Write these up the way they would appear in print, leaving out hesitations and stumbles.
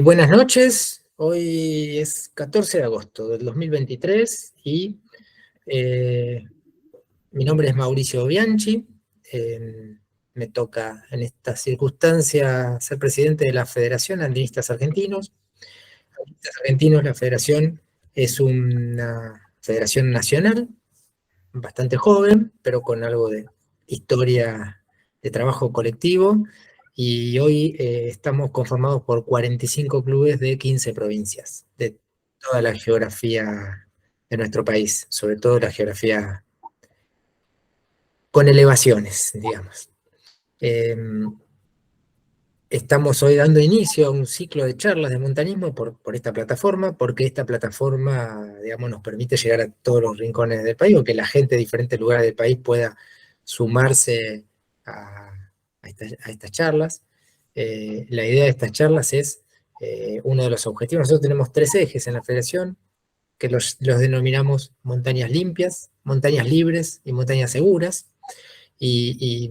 Buenas noches, hoy es 14 de agosto del 2023 y eh, mi nombre es Mauricio Bianchi. Me toca en esta circunstancia ser presidente de la Federación Andinistas Argentinos. Andinistas Argentinos, la federación es una federación nacional, bastante joven, pero con algo de historia de trabajo colectivo. Y hoy estamos conformados por 45 clubes de 15 provincias, de toda la geografía de nuestro país, sobre todo la geografía con elevaciones, digamos. Eh, Estamos hoy dando inicio a un ciclo de charlas de montañismo por esta plataforma, porque esta plataforma, digamos, nos permite llegar a todos los rincones del país, o que la gente de diferentes lugares del país pueda sumarse a estas charlas. La idea de estas charlas es uno de los objetivos. Nosotros tenemos 3 ejes en la federación, que los denominamos montañas limpias, montañas libres y montañas seguras. Y,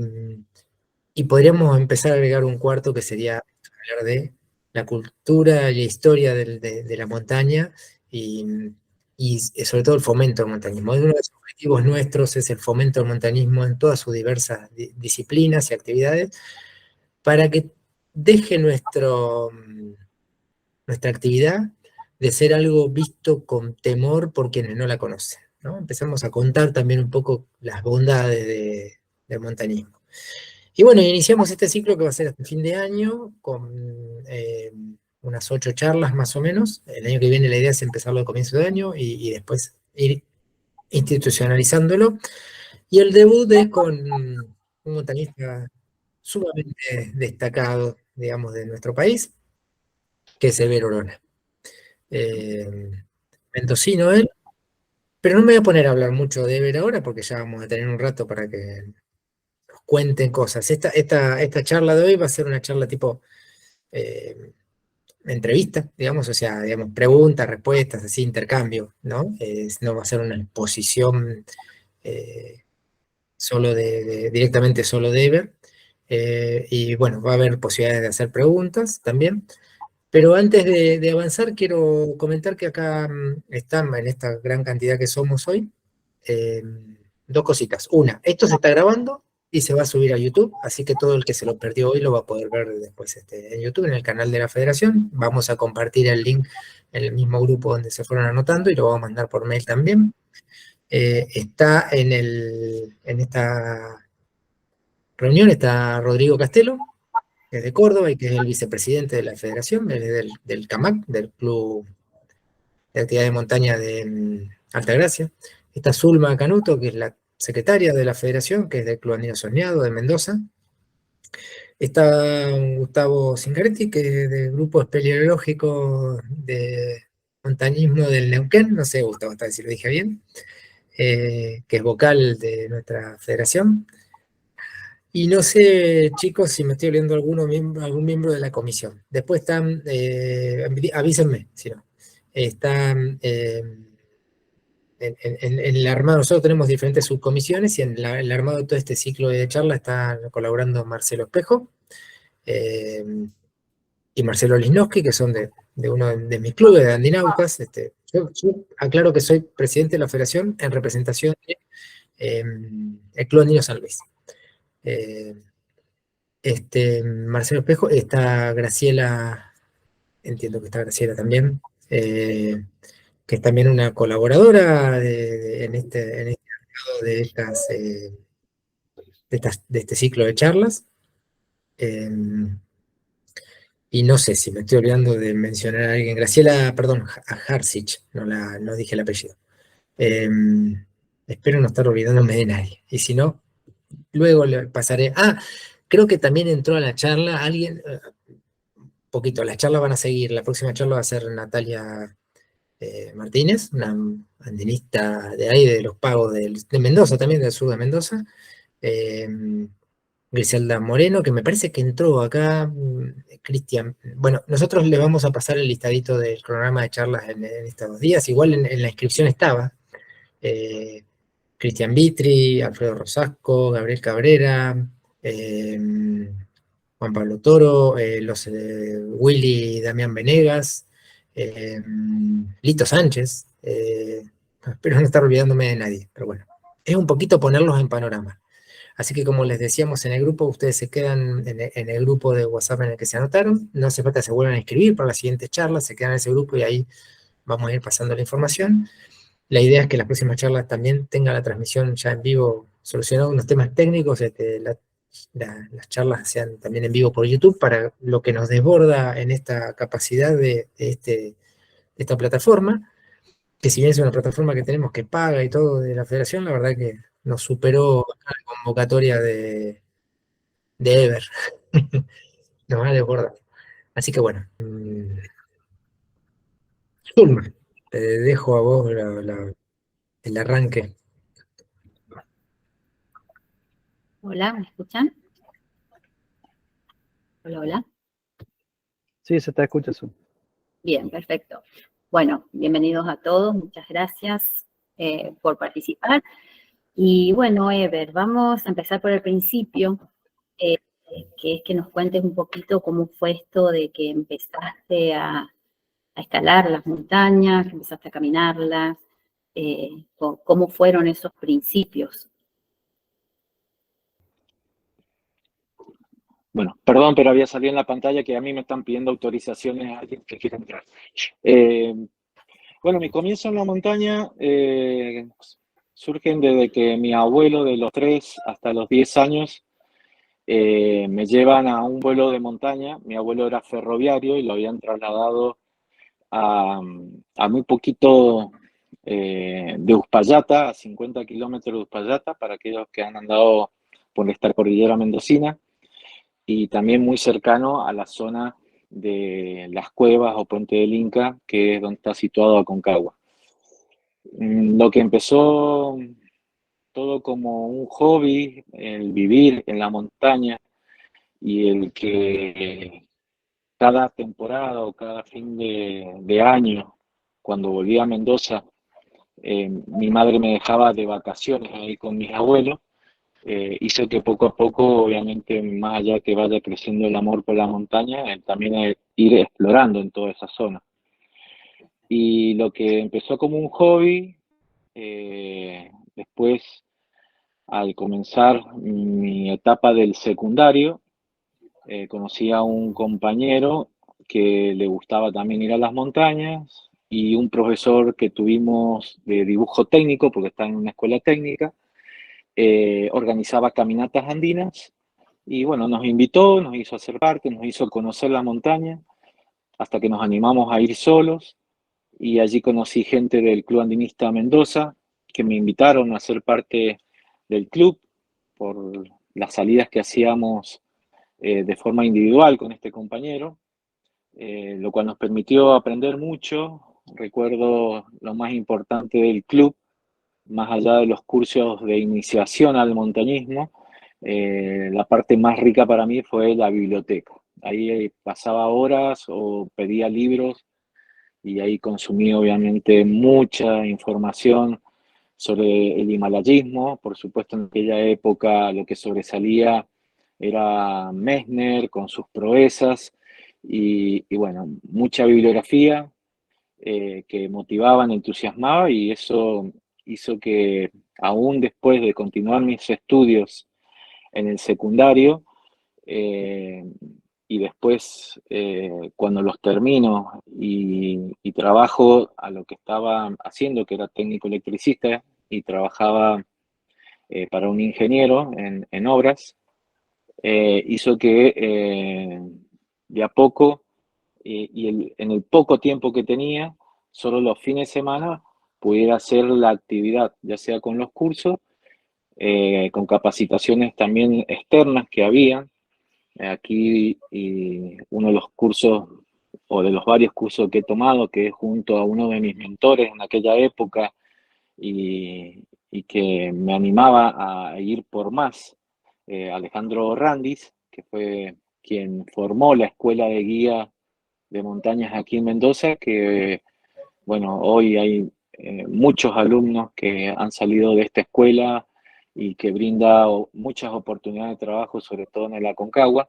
y podríamos empezar a agregar un cuarto que sería hablar de la cultura y la historia de la montaña y sobre todo el fomento del montañismo. Uno de los objetivos nuestros es el fomento del montañismo en todas sus diversas disciplinas y actividades para que deje nuestra actividad de ser algo visto con temor por quienes no la conocen, ¿no? Empezamos a contar también un poco las bondades del montañismo. Y bueno, iniciamos este ciclo que va a ser hasta el fin de año, con unas 8 charlas más o menos. El año que viene la idea es empezarlo a comienzo de año y después ir institucionalizándolo. Y el debut es con un montañista sumamente destacado, digamos, de nuestro país, que es Ever Orona. Eh, Mendocino él, pero no me voy a poner a hablar mucho de Ever ahora porque ya vamos a tener un rato para que nos cuenten cosas. Esta charla de hoy va a ser una charla tipo entrevista, digamos, o sea, digamos, preguntas, respuestas, así, intercambio, ¿no? No va a ser una exposición eh, directamente solo de Ever. Y bueno, va a haber posibilidades de hacer preguntas también. Pero antes de avanzar, quiero comentar que acá están, en esta gran cantidad que somos hoy, eh, 2 cositas. Una, esto se está grabando y se va a subir a YouTube, así que todo el que se lo perdió hoy lo va a poder ver después en YouTube, en el canal de la Federación. Vamos a compartir el link en el mismo grupo donde se fueron anotando y lo vamos a mandar por mail también. Está en esta reunión, está Rodrigo Castelo, que es de Córdoba y que es el vicepresidente de la Federación, es del CAMAC, del Club de Actividad de Montaña de Altagracia. Está Zulma Canuto, que es la secretaria de la Federación, que es del Club Andino Soñado de Mendoza. Está Gustavo Zingaretti, que es del Grupo Espeleológico de Montañismo del Neuquén, no sé, Gustavo, hasta si lo dije bien, que es vocal de nuestra federación. Y no sé, chicos, si me estoy olvidando algún miembro de la comisión. Después están, avísenme, si no. Están en el armado, nosotros tenemos diferentes subcomisiones y en el armado de todo este ciclo de charla están colaborando Marcelo Espejo eh, y Marcelo Lisnowski, que son de uno de mis clubes de Andinautas. Yo aclaro que soy presidente de la federación en representación del Club Andino San Luis. Marcelo Espejo, está Graciela, entiendo que está Graciela también, que es también una colaboradora en este mercado de este ciclo de charlas. Eh, y no sé si me estoy olvidando de mencionar a alguien. Graciela, perdón, a Harsic, no dije el apellido. Eh, Espero no estar olvidándome de nadie. Y si no, luego le pasaré. Ah, creo que también entró a la charla alguien, poquito, las charlas van a seguir. La próxima charla va a ser Natalia Martínez, una andinista de ahí, de los pagos de Mendoza, también del sur de Mendoza. eh, Griselda Moreno, que me parece que entró acá. Cristian. Bueno, nosotros le vamos a pasar el listadito del cronograma de charlas en estos 2 días. Igual en la inscripción estaba. eh, Cristian Vitri, Alfredo Rosasco, Gabriel Cabrera, eh, Juan Pablo Toro, Willy y Damián Venegas, Lito Sánchez, espero no estar olvidándome de nadie, pero bueno, es un poquito ponerlos en panorama. Así que como les decíamos en el grupo, ustedes se quedan en el grupo de WhatsApp en el que se anotaron, no hace falta que se vuelvan a inscribir para las siguientes charlas, se quedan en ese grupo y ahí vamos a ir pasando la información. La idea es que las próximas charlas también tengan la transmisión ya en vivo, solucionando unos temas técnicos, las charlas sean también en vivo por YouTube, para lo que nos desborda en esta capacidad de esta plataforma, que si bien es una plataforma que tenemos que paga y todo de la federación, la verdad que nos superó la convocatoria de Ever. Nos va a desbordar. Así que bueno, Zulma, te dejo a vos el arranque. Hola, ¿me escuchan? Hola, hola. Sí, se te escucha, Zoom. Bien, perfecto. Bueno, bienvenidos a todos, muchas gracias por participar. Y bueno, Ever, vamos a empezar por el principio, que es que nos cuentes un poquito cómo fue esto de que empezaste a escalar las montañas, que empezaste a caminarlas, cómo fueron esos principios. Bueno, perdón, pero había salido en la pantalla que a mí me están pidiendo autorizaciones a alguien que quiera entrar. Bueno, mi comienzo en la montaña surgen desde que mi abuelo, de los 3 hasta los 10 años, me llevan a un vuelo de montaña. Mi abuelo era ferroviario y lo habían trasladado a muy poquito de Uspallata, a 50 kilómetros de Uspallata, para aquellos que han andado por esta cordillera mendocina, y también muy cercano a la zona de las Cuevas o Puente del Inca, que es donde está situado Aconcagua. Lo que empezó todo como un hobby, el vivir en la montaña y el que cada temporada o cada fin de año, cuando volvía a Mendoza, mi madre me dejaba de vacaciones ahí con mis abuelos, hizo que poco a poco, obviamente, más allá que vaya creciendo el amor por la montaña, también ir explorando en toda esa zona. Y lo que empezó como un hobby, después, al comenzar mi etapa del secundario, conocí a un compañero que le gustaba también ir a las montañas, y un profesor que tuvimos de dibujo técnico, porque está en una escuela técnica, organizaba caminatas andinas y bueno, nos invitó, nos hizo hacer parte, nos hizo conocer la montaña, hasta que nos animamos a ir solos, y allí conocí gente del Club Andinista Mendoza que me invitaron a ser parte del club por las salidas que hacíamos de forma individual con este compañero, lo cual nos permitió aprender mucho. Recuerdo lo más importante del club, más allá de los cursos de iniciación al montañismo, la parte más rica para mí fue la biblioteca. Ahí pasaba horas o pedía libros, y ahí consumí obviamente mucha información sobre el himalayismo. Por supuesto, en aquella época lo que sobresalía era Messner con sus proezas, y bueno, mucha bibliografía que motivaban, entusiasmaba, y eso hizo que aún después de continuar mis estudios en el secundario, eh, y después cuando los termino y trabajo a lo que estaba haciendo, que era técnico electricista, y trabajaba para un ingeniero en obras, hizo que de a poco, en el poco tiempo que tenía, solo los fines de semana, pudiera hacer la actividad, ya sea con los cursos, con capacitaciones también externas que había aquí, y uno de los cursos, o de los varios cursos que he tomado, que es junto a uno de mis mentores en aquella época, y que me animaba a ir por más, Alejandro Randis, que fue quien formó la escuela de guía de montañas aquí en Mendoza, que bueno, hoy hay muchos alumnos que han salido de esta escuela y que brinda muchas oportunidades de trabajo, sobre todo en el Aconcagua.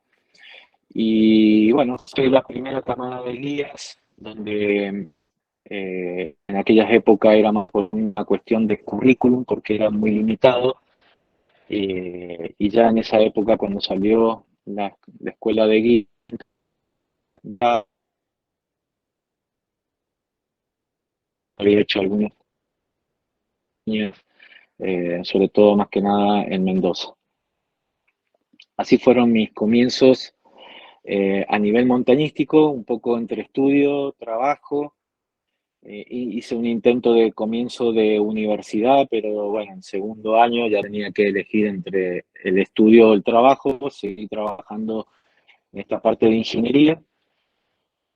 Y bueno, soy la primera camada de guías, donde en aquellas épocas era más por una cuestión de currículum, porque era muy limitado. Y ya en esa época, cuando salió la escuela de guías, ya había hecho algunos años, sobre todo más que nada en Mendoza. Así fueron mis comienzos a nivel montañístico, un poco entre estudio, trabajo. Hice un intento de comienzo de universidad, pero bueno, en segundo año ya tenía que elegir entre el estudio o el trabajo. Seguí trabajando en esta parte de ingeniería,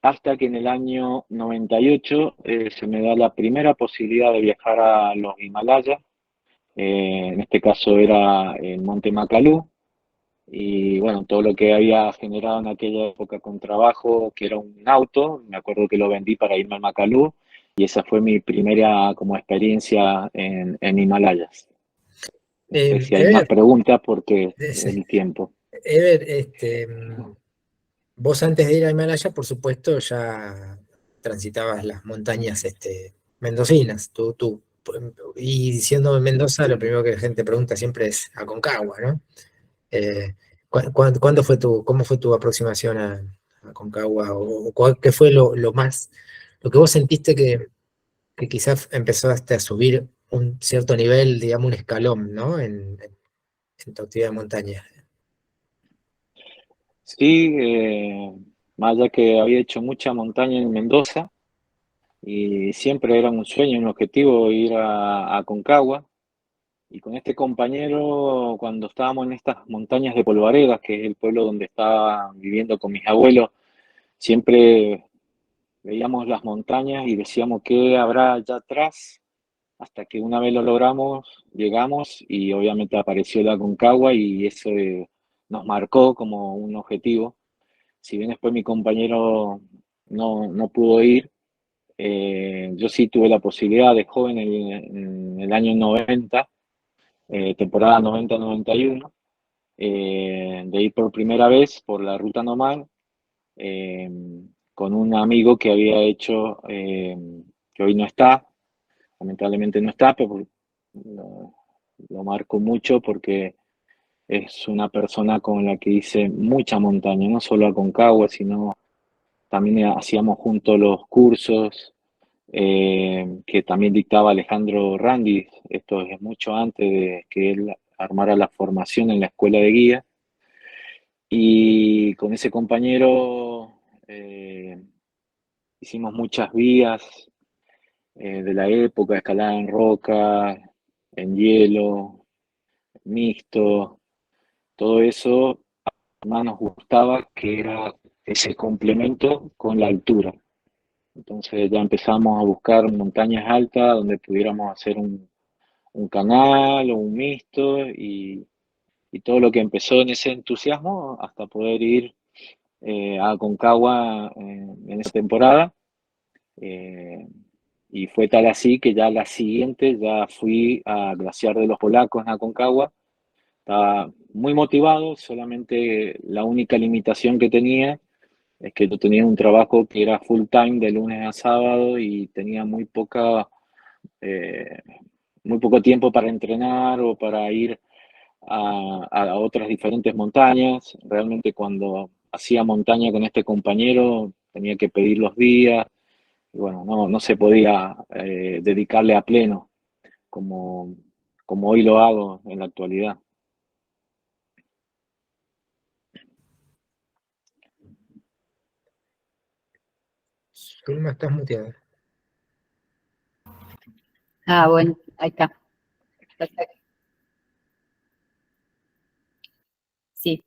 hasta que en el año 98 se me da la primera posibilidad de viajar a los Himalayas. En este caso era el Monte Macalú. Y bueno, todo lo que había generado en aquella época con trabajo, que era un auto, me acuerdo que lo vendí para irme al Macalú, y esa fue mi primera como experiencia en Himalayas. No sé si hay más Ever, preguntas porque el tiempo. Ever, vos antes de ir a Himalaya, por supuesto, ya transitabas las montañas mendocinas. Y siendo de Mendoza, lo primero que la gente pregunta siempre es Aconcagua, ¿no? Eh, ¿Cómo fue tu aproximación a Aconcagua? ¿Qué fue lo que vos sentiste que quizás empezaste a subir un cierto nivel, digamos, un escalón, ¿no? En tu actividad de montaña. Sí, más allá que había hecho mucha montaña en Mendoza, y siempre era un sueño, un objetivo ir a Aconcagua. Y con este compañero, cuando estábamos en estas montañas de Polvaredas, que es el pueblo donde estaba viviendo con mis abuelos, siempre veíamos las montañas y decíamos qué habrá allá atrás, hasta que una vez lo logramos, llegamos y obviamente apareció la Aconcagua y eso nos marcó como un objetivo. Si bien después mi compañero no pudo ir, yo sí tuve la posibilidad de joven en el año 90, temporada 90-91, de ir por primera vez por la ruta normal, eh, con un amigo que había hecho, que hoy no está, lamentablemente no está, pero lo marco mucho porque es una persona con la que hice mucha montaña, no solo Aconcagua, sino también hacíamos juntos los cursos que también dictaba Alejandro Randi. Esto es mucho antes de que él armara la formación en la escuela de guía. Y con ese compañero hicimos muchas vías de la época, escalada en roca, en hielo, mixto, todo eso más nos gustaba, que era ese complemento con la altura. Entonces ya empezamos a buscar montañas altas donde pudiéramos hacer un canal o un mixto, y todo lo que empezó en ese entusiasmo hasta poder ir a Aconcagua en esa temporada. eh, y fue tal así que ya la siguiente ya fui a Glaciar de los Polacos en Aconcagua. Estaba muy motivado, solamente la única limitación que tenía es que yo tenía un trabajo que era full time de lunes a sábado y tenía eh, muy poco tiempo para entrenar o para ir a otras diferentes montañas. Realmente cuando hacía montaña con este compañero tenía que pedir los días y bueno, no se podía dedicarle a pleno como, como hoy lo hago en la actualidad. Zulma, estás muteada. Ah, bueno, ahí está. Perfecto. Sí.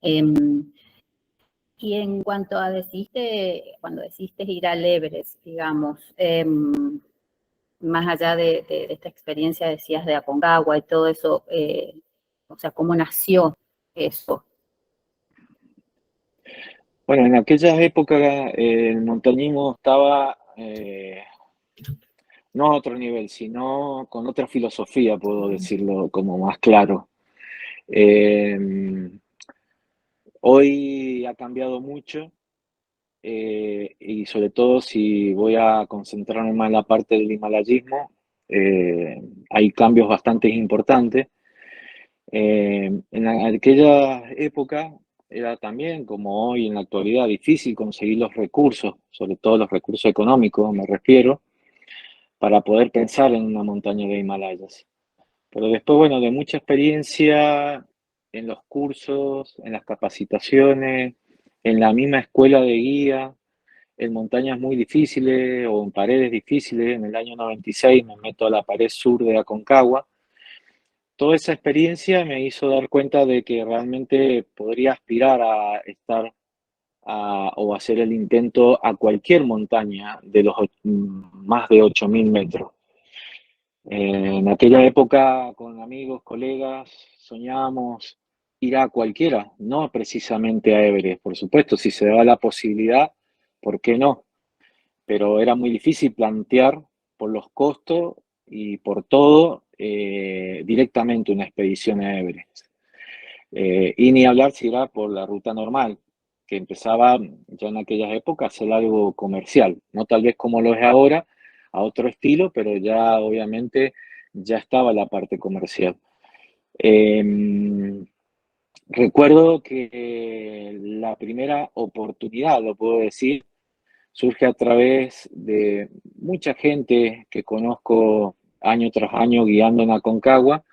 Y en cuanto a cuando decidiste ir al Everest, digamos, más allá de esta experiencia, decías, de Aconcagua y todo eso, o sea, ¿cómo nació eso? Bueno, en aquellas épocas el montañismo estaba no a otro nivel, sino con otra filosofía, puedo decirlo como más claro. Eh, Hoy ha cambiado mucho y sobre todo si voy a concentrarme más en la parte del himalayismo, hay cambios bastante importantes. En aquella época era también, como hoy en la actualidad, difícil conseguir los recursos, sobre todo los recursos económicos, me refiero, para poder pensar en una montaña de Himalayas. Pero después, bueno, de mucha experiencia en los cursos, en las capacitaciones, en la misma escuela de guía, en montañas muy difíciles o en paredes difíciles. En el año 96 me meto a la pared sur de Aconcagua. Toda esa experiencia me hizo dar cuenta de que realmente podría aspirar a estar o hacer el intento a cualquier montaña de los más de 8.000 metros. En aquella época, con amigos, colegas, soñábamos ir a cualquiera, no precisamente a Everest. Por supuesto, si se daba la posibilidad, ¿por qué no? Pero era muy difícil plantear por los costos y por todo directamente una expedición a Everest. Y ni hablar si era por la ruta normal, que empezaba ya en aquellas épocas a ser algo comercial, no tal vez como lo es ahora, a otro estilo, pero ya obviamente ya estaba la parte comercial. Recuerdo que la primera oportunidad, lo puedo decir, surge a través de mucha gente que conozco año tras año guiando en Aconcagua,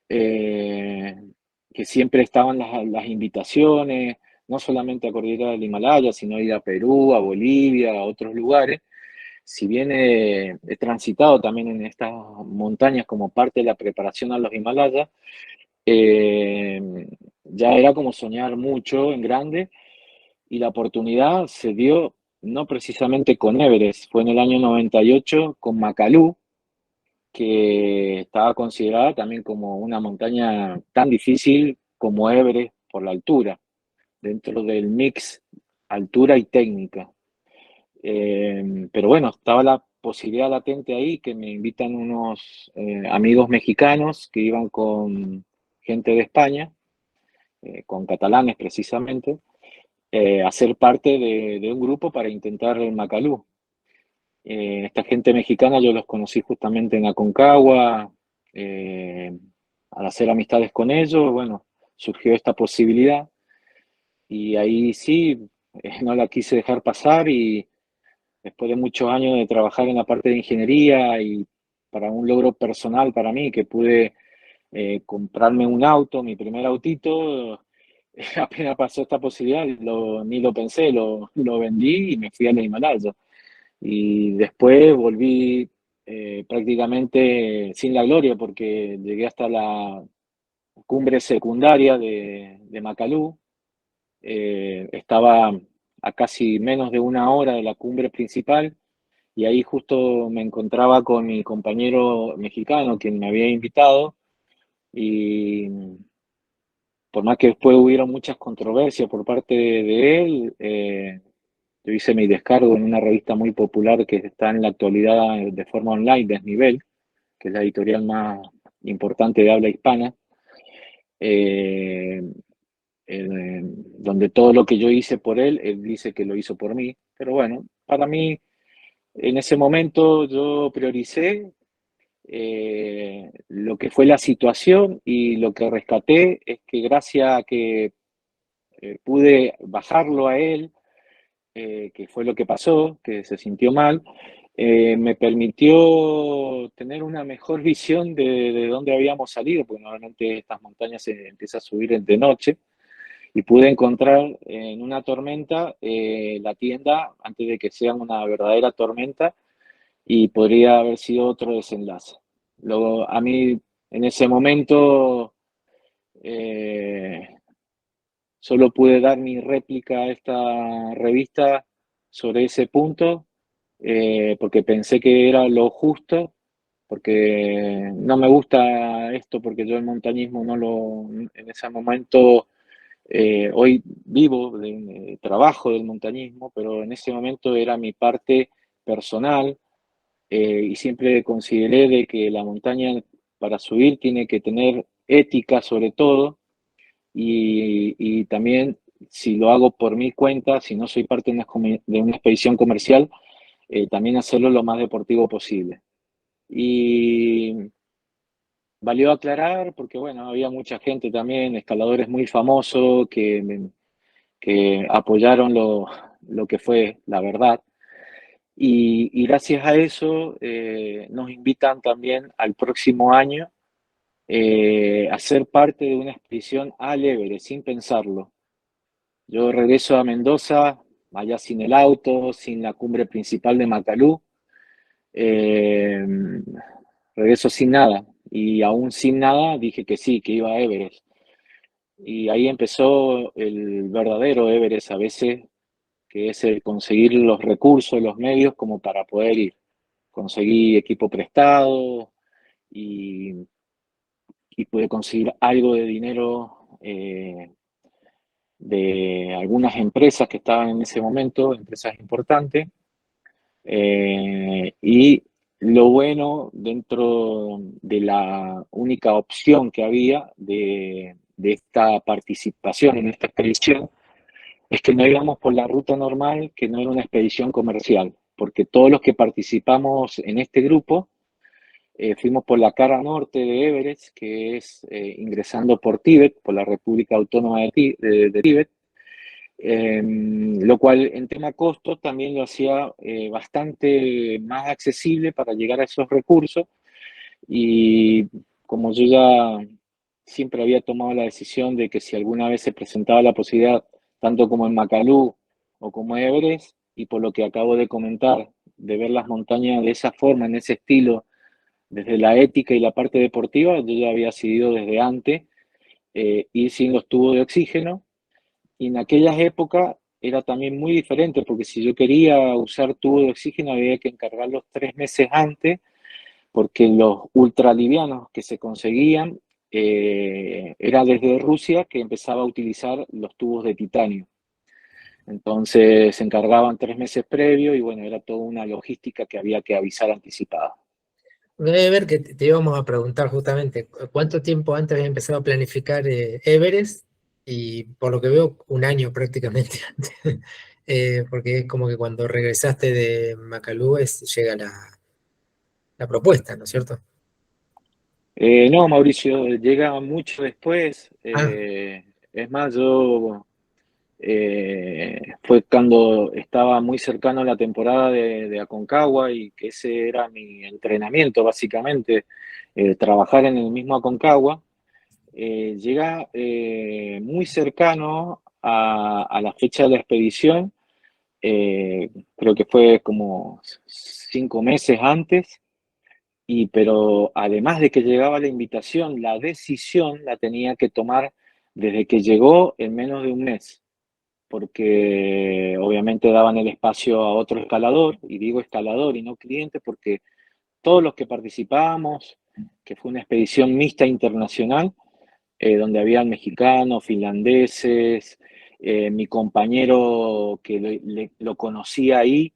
que siempre estaban las invitaciones, no solamente a Cordillera del Himalaya, sino a ir a Perú, a Bolivia, a otros lugares. Si bien he transitado también en estas montañas como parte de la preparación a los Himalayas, ya era como soñar mucho en grande y la oportunidad se dio no precisamente con Everest, fue en el año 98 con Makalu, que estaba considerada también como una montaña tan difícil como Everest por la altura, dentro del mix altura y técnica. Pero bueno, estaba la posibilidad latente ahí que me invitan unos amigos mexicanos que iban con gente de España, con catalanes precisamente, a ser parte de un grupo para intentar el Makalu. Esta gente mexicana yo los conocí justamente en Aconcagua, al hacer amistades con ellos, bueno, surgió esta posibilidad y ahí sí, no la quise dejar pasar y después de muchos años de trabajar en la parte de ingeniería y para un logro personal para mí, que pude comprarme un auto, mi primer autito, apenas pasó esta posibilidad, ni lo pensé, lo vendí y me fui a la Himalaya. Y después volví prácticamente sin la gloria porque llegué hasta la cumbre secundaria de Makalu. Estaba a casi menos de una hora de la cumbre principal y ahí justo me encontraba con mi compañero mexicano, quien me había invitado, y por más que después hubieron muchas controversias por parte de él, yo hice mi descargo en una revista muy popular que está en la actualidad de forma online, Desnivel, que es la editorial más importante de habla hispana, eh, donde todo lo que yo hice por él, él dice que lo hizo por mí. Pero bueno, para mí, en ese momento yo prioricé lo que fue la situación y lo que rescaté es que gracias a que pude bajarlo a él, que fue lo que pasó, que se sintió mal, me permitió tener una mejor visión de dónde habíamos salido, porque normalmente estas montañas se empieza a subir de noche, y pude encontrar en una tormenta la tienda antes de que sea una verdadera tormenta y podría haber sido otro desenlace. Luego, a mí en ese momento solo pude dar mi réplica a esta revista sobre ese punto, porque pensé que era lo justo, porque no me gusta esto, porque yo el montañismo no lo, en ese momento, hoy vivo, trabajo del montañismo, pero en ese momento era mi parte personal, y siempre consideré de que la montaña para subir tiene que tener ética sobre todo, y también si lo hago por mi cuenta, si no soy parte de una expedición comercial, también hacerlo lo más deportivo posible. Y valió aclarar porque, bueno, había mucha gente también, escaladores muy famosos que apoyaron lo que fue la verdad. Y gracias a eso nos invitan también al próximo año a ser parte de una expedición al Everest, sin pensarlo. Yo regreso a Mendoza, allá sin el auto, sin la cumbre principal de Macalú. Eh, Regreso sin nada. Y aún sin nada dije que sí, que iba a Everest. Y ahí empezó el verdadero Everest a veces, que es el conseguir los recursos, los medios como para poder ir. Conseguí equipo prestado y, y pude conseguir algo de dinero de algunas empresas que estaban en ese momento, empresas importantes. Y lo bueno dentro de la única opción que había de esta participación en esta expedición es que no íbamos por la ruta normal, que no era una expedición comercial, porque todos los que participamos en este grupo fuimos por la cara norte de Everest, que es ingresando por Tíbet, por la República Autónoma de Tíbet, lo cual en tema costo también lo hacía bastante más accesible para llegar a esos recursos. Y como yo ya siempre había tomado la decisión de que si alguna vez se presentaba la posibilidad, tanto como en Macalú o como en Everest, y por lo que acabo de comentar, de ver las montañas de esa forma, en ese estilo, desde la ética y la parte deportiva, yo ya había decidido desde antes ir sin los tubos de oxígeno. Y en aquellas épocas era también muy diferente, porque si yo quería usar tubos de oxígeno había que encargarlos 3 meses antes, porque los ultralivianos que se conseguían era desde Rusia que empezaba a utilizar los tubos de titanio. Entonces se encargaban 3 meses previo y bueno, era toda una logística que había que avisar anticipada. Debe ver que te íbamos a preguntar justamente cuánto tiempo antes había empezado a planificar Everest, y por lo que veo, un año prácticamente antes, porque es como que cuando regresaste de Macalú llega la propuesta, ¿no es cierto? No, Mauricio, llega mucho después. Ah, Es más, fue cuando estaba muy cercano a la temporada de Aconcagua y que ese era mi entrenamiento, básicamente, trabajar en el mismo Aconcagua. Llega muy cercano a la fecha de la expedición, creo que fue como 5 meses antes. Pero además de que llegaba la invitación, la decisión la tenía que tomar desde que llegó en menos de un mes, porque obviamente daban el espacio a otro escalador, y digo escalador y no cliente, porque todos los que participábamos, que fue una expedición mixta internacional, donde habían mexicanos, finlandeses, mi compañero que lo conocía ahí,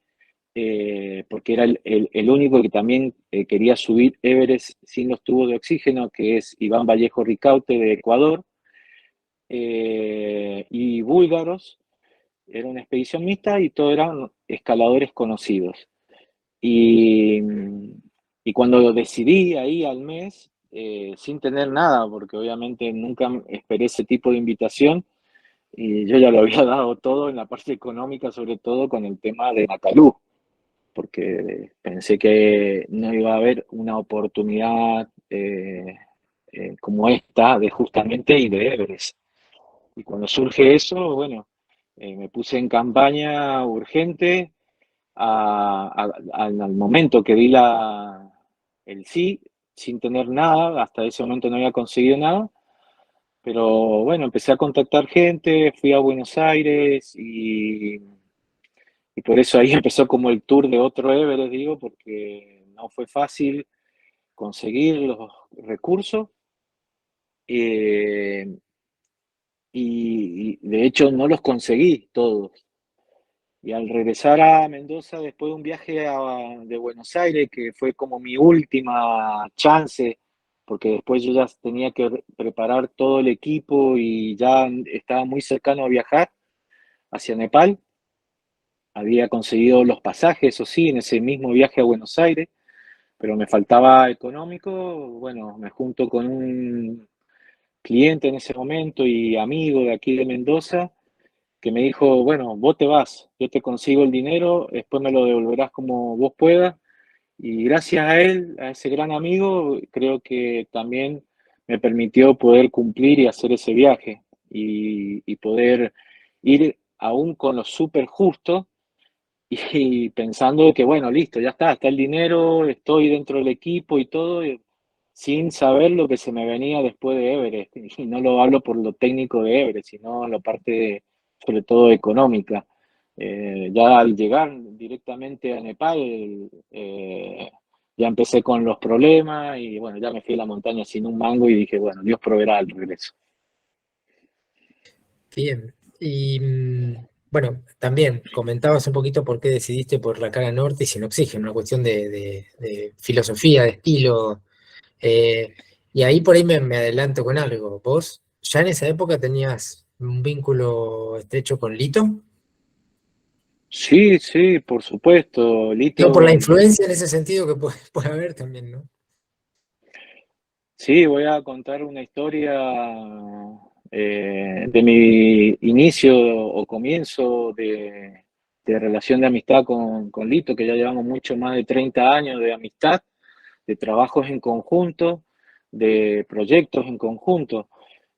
porque era el único que también quería subir Everest sin los tubos de oxígeno, que es Iván Vallejo Ricaute de Ecuador, y búlgaros. Era una expedición mixta y todos eran escaladores conocidos. Y, y cuando decidí ahí al mes, sin tener nada, porque obviamente nunca esperé ese tipo de invitación, y yo ya lo había dado todo en la parte económica, sobre todo con el tema de Macalú, porque pensé que no iba a haber una oportunidad como esta de justamente y de Everest. Y cuando surge eso, bueno, me puse en campaña urgente al momento que di el sí, sin tener nada, hasta ese momento no había conseguido nada, pero bueno, empecé a contactar gente, fui a Buenos Aires y por eso ahí empezó como el tour de otro Everest, digo, porque no fue fácil conseguir los recursos eh, y de hecho no los conseguí todos. Y al regresar a Mendoza, después de un viaje de Buenos Aires, que fue como mi última chance porque después yo ya tenía que preparar todo el equipo y ya estaba muy cercano a viajar hacia Nepal. Había conseguido los pasajes, eso sí, en ese mismo viaje a Buenos Aires, pero me faltaba económico. Bueno, me junto con un cliente en ese momento y amigo de aquí de Mendoza, que me dijo, bueno, vos te vas, yo te consigo el dinero, después me lo devolverás como vos puedas. Y gracias a él, a ese gran amigo, creo que también me permitió poder cumplir y hacer ese viaje y poder ir aún con lo súper justo y pensando que, bueno, listo, ya está el dinero, estoy dentro del equipo y todo, sin saber lo que se me venía después de Everest. Y no lo hablo por lo técnico de Everest, sino la parte, sobre todo, económica. Ya al llegar directamente a Nepal, ya empecé con los problemas y bueno, ya me fui a la montaña sin un mango y dije, bueno, Dios proveerá al regreso. Bien. Y bueno, también comentabas un poquito por qué decidiste por la cara norte y sin oxígeno, una cuestión de filosofía, de estilo. Y ahí por ahí me adelanto con algo. ¿Vos ya en esa época tenías un vínculo estrecho con Lito? Sí, sí, por supuesto, Digo, por la Lito. influencia en ese sentido que puede haber también, ¿no? Sí, voy a contar una historia de mi inicio o comienzo de relación de amistad con Lito, que ya llevamos mucho más de 30 años de amistad, de trabajos en conjunto, de proyectos en conjunto.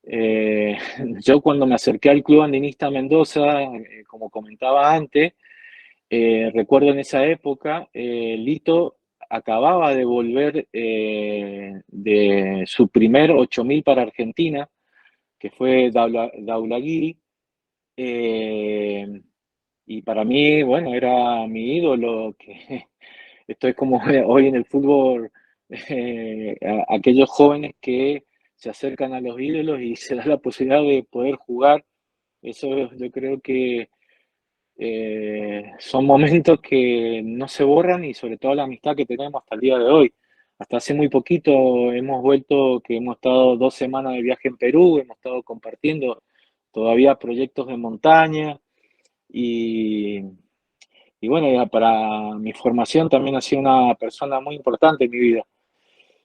Eh, yo cuando me acerqué al Club Andinista Mendoza, como comentaba antes, recuerdo en esa época, Lito acababa de volver de su primer 8.000 para Argentina, que fue Daulagiri, eh, y para mí, bueno, era mi ídolo, que esto es como hoy en el fútbol, aquellos jóvenes que se acercan a los ídolos y se da la posibilidad de poder jugar. Eso yo creo que son momentos que no se borran y sobre todo la amistad que tenemos hasta el día de hoy. Hasta hace muy poquito hemos vuelto, que hemos estado 2 semanas de viaje en Perú, hemos estado compartiendo todavía proyectos de montaña y, y bueno, ya para mi formación también ha sido una persona muy importante en mi vida.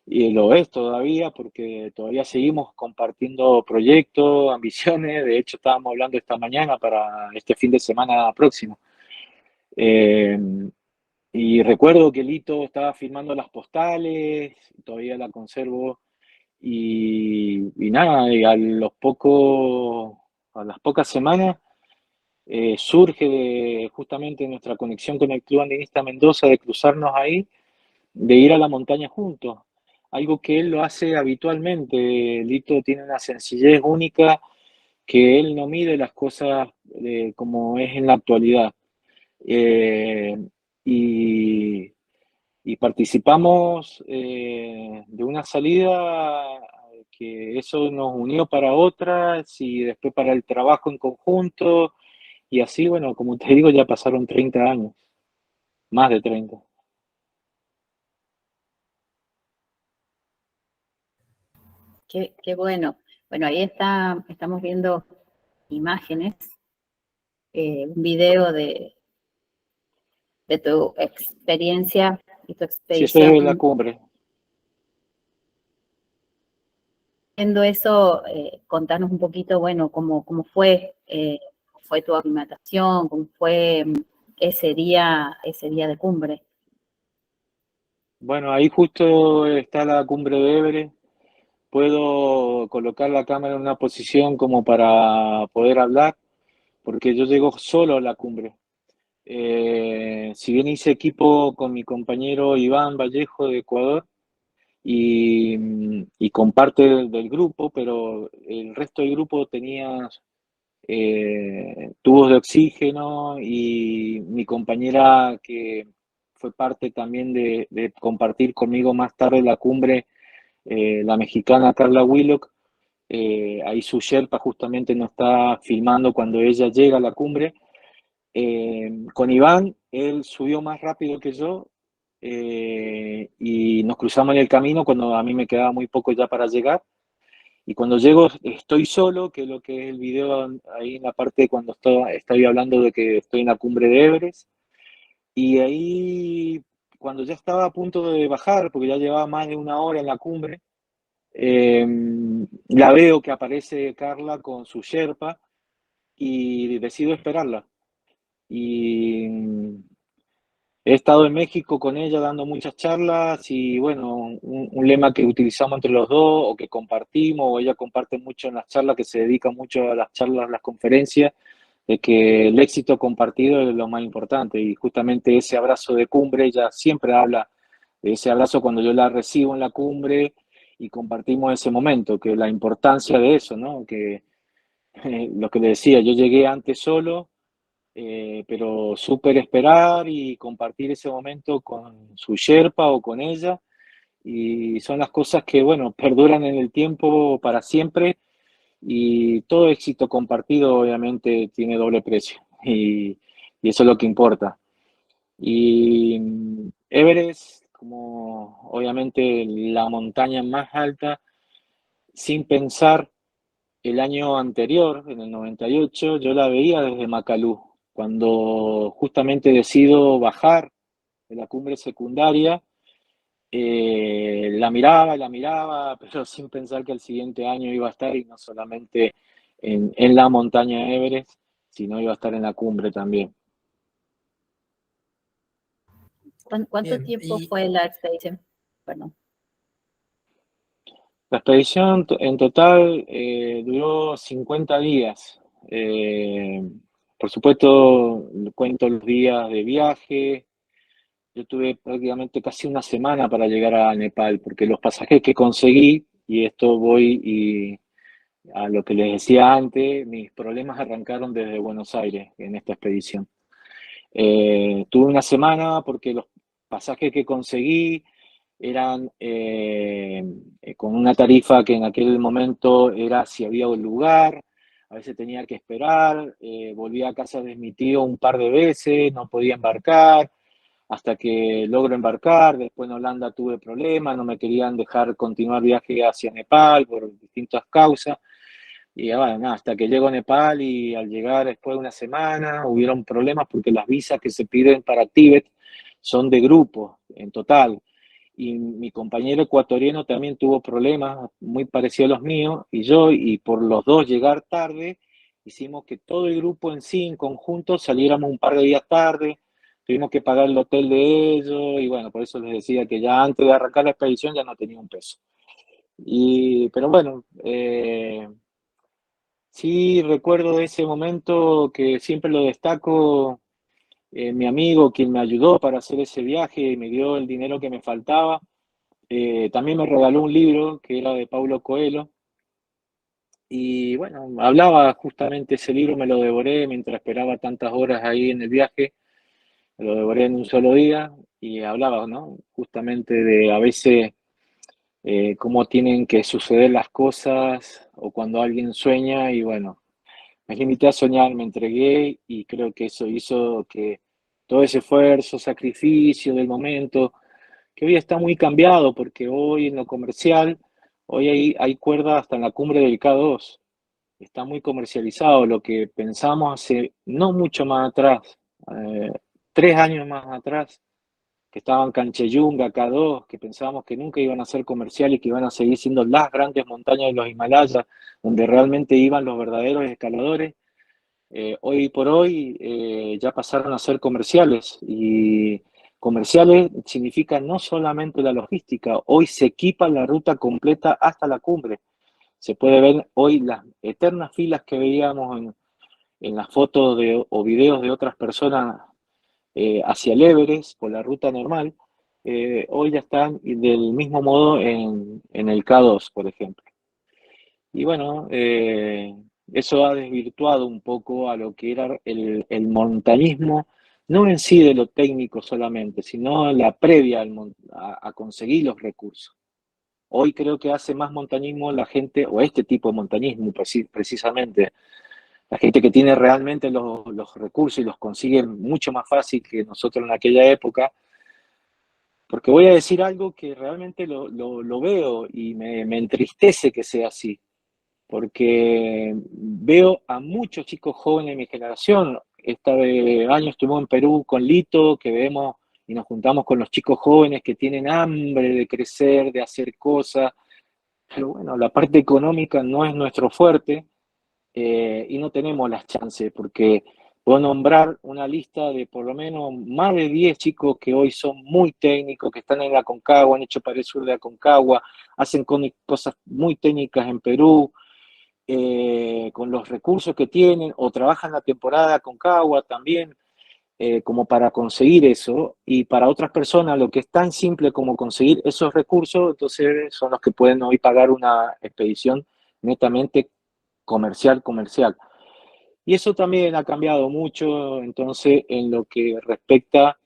Y lo es todavía porque todavía seguimos compartiendo proyectos, ambiciones. De hecho, estábamos hablando esta mañana para este fin de semana próximo. Eh, y recuerdo que Lito estaba firmando las postales, todavía la conservo, y nada, y a las pocas semanas surge justamente nuestra conexión con el Club Andinista Mendoza de cruzarnos ahí, de ir a la montaña juntos, algo que él lo hace habitualmente. Lito tiene una sencillez única que él no mide las cosas como es en la actualidad. Eh, y, y participamos de una salida que eso nos unió para otras y después para el trabajo en conjunto y así, bueno, como te digo, ya pasaron 30 años, más de 30. Qué bueno. Bueno, ahí estamos viendo imágenes, un video de tu experiencia y tu Sí, eso es la expedición. cumbre. Viendo eso, contanos un poquito, bueno, cómo fue tu aclimatación, cómo fue ese día de cumbre. Bueno, ahí justo está la cumbre de Everest. Puedo colocar la cámara en una posición como para poder hablar, porque yo llego solo a la cumbre. Si bien hice equipo con mi compañero Iván Vallejo de Ecuador y con parte del grupo, pero el resto del grupo tenía tubos de oxígeno y mi compañera que fue parte también de compartir conmigo más tarde la cumbre, la mexicana Carla Willock, ahí su Sherpa justamente nos está filmando cuando ella llega a la cumbre. Con Iván, él subió más rápido que yo y nos cruzamos en el camino cuando a mí me quedaba muy poco ya para llegar. Y cuando llego estoy solo, que es lo que es el video ahí en la parte cuando estoy hablando de que estoy en la cumbre de Everest. Y ahí, cuando ya estaba a punto de bajar, porque ya llevaba más de una hora en la cumbre, la veo que aparece Carla con su Sherpa y decido esperarla. Y he estado en México con ella dando muchas charlas y bueno, un lema que utilizamos entre los dos o que compartimos, o ella comparte mucho en las charlas, que se dedica mucho a las charlas, las conferencias, de que el éxito compartido es lo más importante y justamente ese abrazo de cumbre, ella siempre habla de ese abrazo cuando yo la recibo en la cumbre y compartimos ese momento, que la importancia de eso, ¿no? Que lo que le decía, yo llegué antes solo, pero súper esperar y compartir ese momento con su Sherpa o con ella, y son las cosas que, bueno, perduran en el tiempo para siempre, y todo éxito compartido obviamente tiene doble precio, y eso es lo que importa. Y Everest, como obviamente la montaña más alta, sin pensar, el año anterior, en el 98, yo la veía desde Macalú. Cuando justamente decido bajar de la cumbre secundaria, la miraba, pero sin pensar que el siguiente año iba a estar, y no solamente en la montaña Everest, sino iba a estar en la cumbre también. ¿Cuánto Bien, tiempo y fue la expedición? Perdón. La expedición en total duró 50 días. Por supuesto, cuento los días de viaje. Yo tuve prácticamente casi una semana para llegar a Nepal, porque los pasajes que conseguí, y esto voy y a lo que les decía antes, mis problemas arrancaron desde Buenos Aires en esta expedición. Tuve una semana porque los pasajes que conseguí eran con una tarifa que en aquel momento era si había un lugar, a veces tenía que esperar, volví a casa de mi tío un par de veces, no podía embarcar, hasta que logro embarcar. Después en Holanda tuve problemas, no me querían dejar continuar viaje hacia Nepal por distintas causas. Y bueno, nada, hasta que llego a Nepal, y al llegar después de una semana hubieron problemas porque las visas que se piden para Tíbet son de grupo en total. Y mi compañero ecuatoriano también tuvo problemas muy parecidos a los míos, y por los dos llegar tarde, hicimos que todo el grupo en sí, en conjunto, saliéramos un par de días tarde. Tuvimos que pagar el hotel de ellos, y bueno, por eso les decía que ya antes de arrancar la expedición ya no tenía un peso. Pero bueno, sí recuerdo de ese momento que siempre lo destaco. Mi amigo, quien me ayudó para hacer ese viaje y me dio el dinero que me faltaba, también me regaló un libro que era de Paulo Coelho. Y bueno, hablaba justamente ese libro, me lo devoré mientras esperaba tantas horas ahí en el viaje, me lo devoré en un solo día, y hablaba, ¿no? Justamente de a veces cómo tienen que suceder las cosas, o cuando alguien sueña. Y bueno, me limité a soñar, me entregué, y creo que eso hizo que todo ese esfuerzo, sacrificio del momento, que hoy está muy cambiado, porque hoy en lo comercial, hoy hay cuerda hasta en la cumbre del K2, está muy comercializado. Lo que pensamos hace no mucho más atrás, 3 años más atrás, que estaban Cancheyunga, K2, que pensábamos que nunca iban a ser comerciales y que iban a seguir siendo las grandes montañas de los Himalayas, donde realmente iban los verdaderos escaladores. Hoy por hoy ya pasaron a ser comerciales, y comerciales significa no solamente la logística, hoy se equipa la ruta completa hasta la cumbre. Se puede ver hoy las eternas filas que veíamos en las fotos o videos de otras personas hacia el Everest por la ruta normal. Hoy ya están del mismo modo en el K2, por ejemplo. Y bueno, eso ha desvirtuado un poco a lo que era el montañismo, no en sí de lo técnico solamente, sino la previa a conseguir los recursos. Hoy creo que hace más montañismo la gente, o este tipo de montañismo precisamente, la gente que tiene realmente los recursos y los consigue mucho más fácil que nosotros en aquella época. porque voy a decir algo que realmente lo veo y me entristece que sea así, porque veo a muchos chicos jóvenes de mi generación. Este año estuvimos en Perú con Lito, que vemos y nos juntamos con los chicos jóvenes que tienen hambre de crecer, de hacer cosas, pero bueno, la parte económica no es nuestro fuerte, y no tenemos las chances, porque puedo nombrar una lista de por lo menos más de 10 chicos que hoy son muy técnicos, que están en la Aconcagua, han hecho para el sur de Aconcagua, hacen cosas muy técnicas en Perú, con los recursos que tienen, o trabajan la temporada Aconcagua también, como para conseguir eso, y para otras personas lo que es tan simple como conseguir esos recursos, entonces son los que pueden hoy pagar una expedición netamente comercial. Y eso también ha cambiado mucho, entonces, en lo que respecta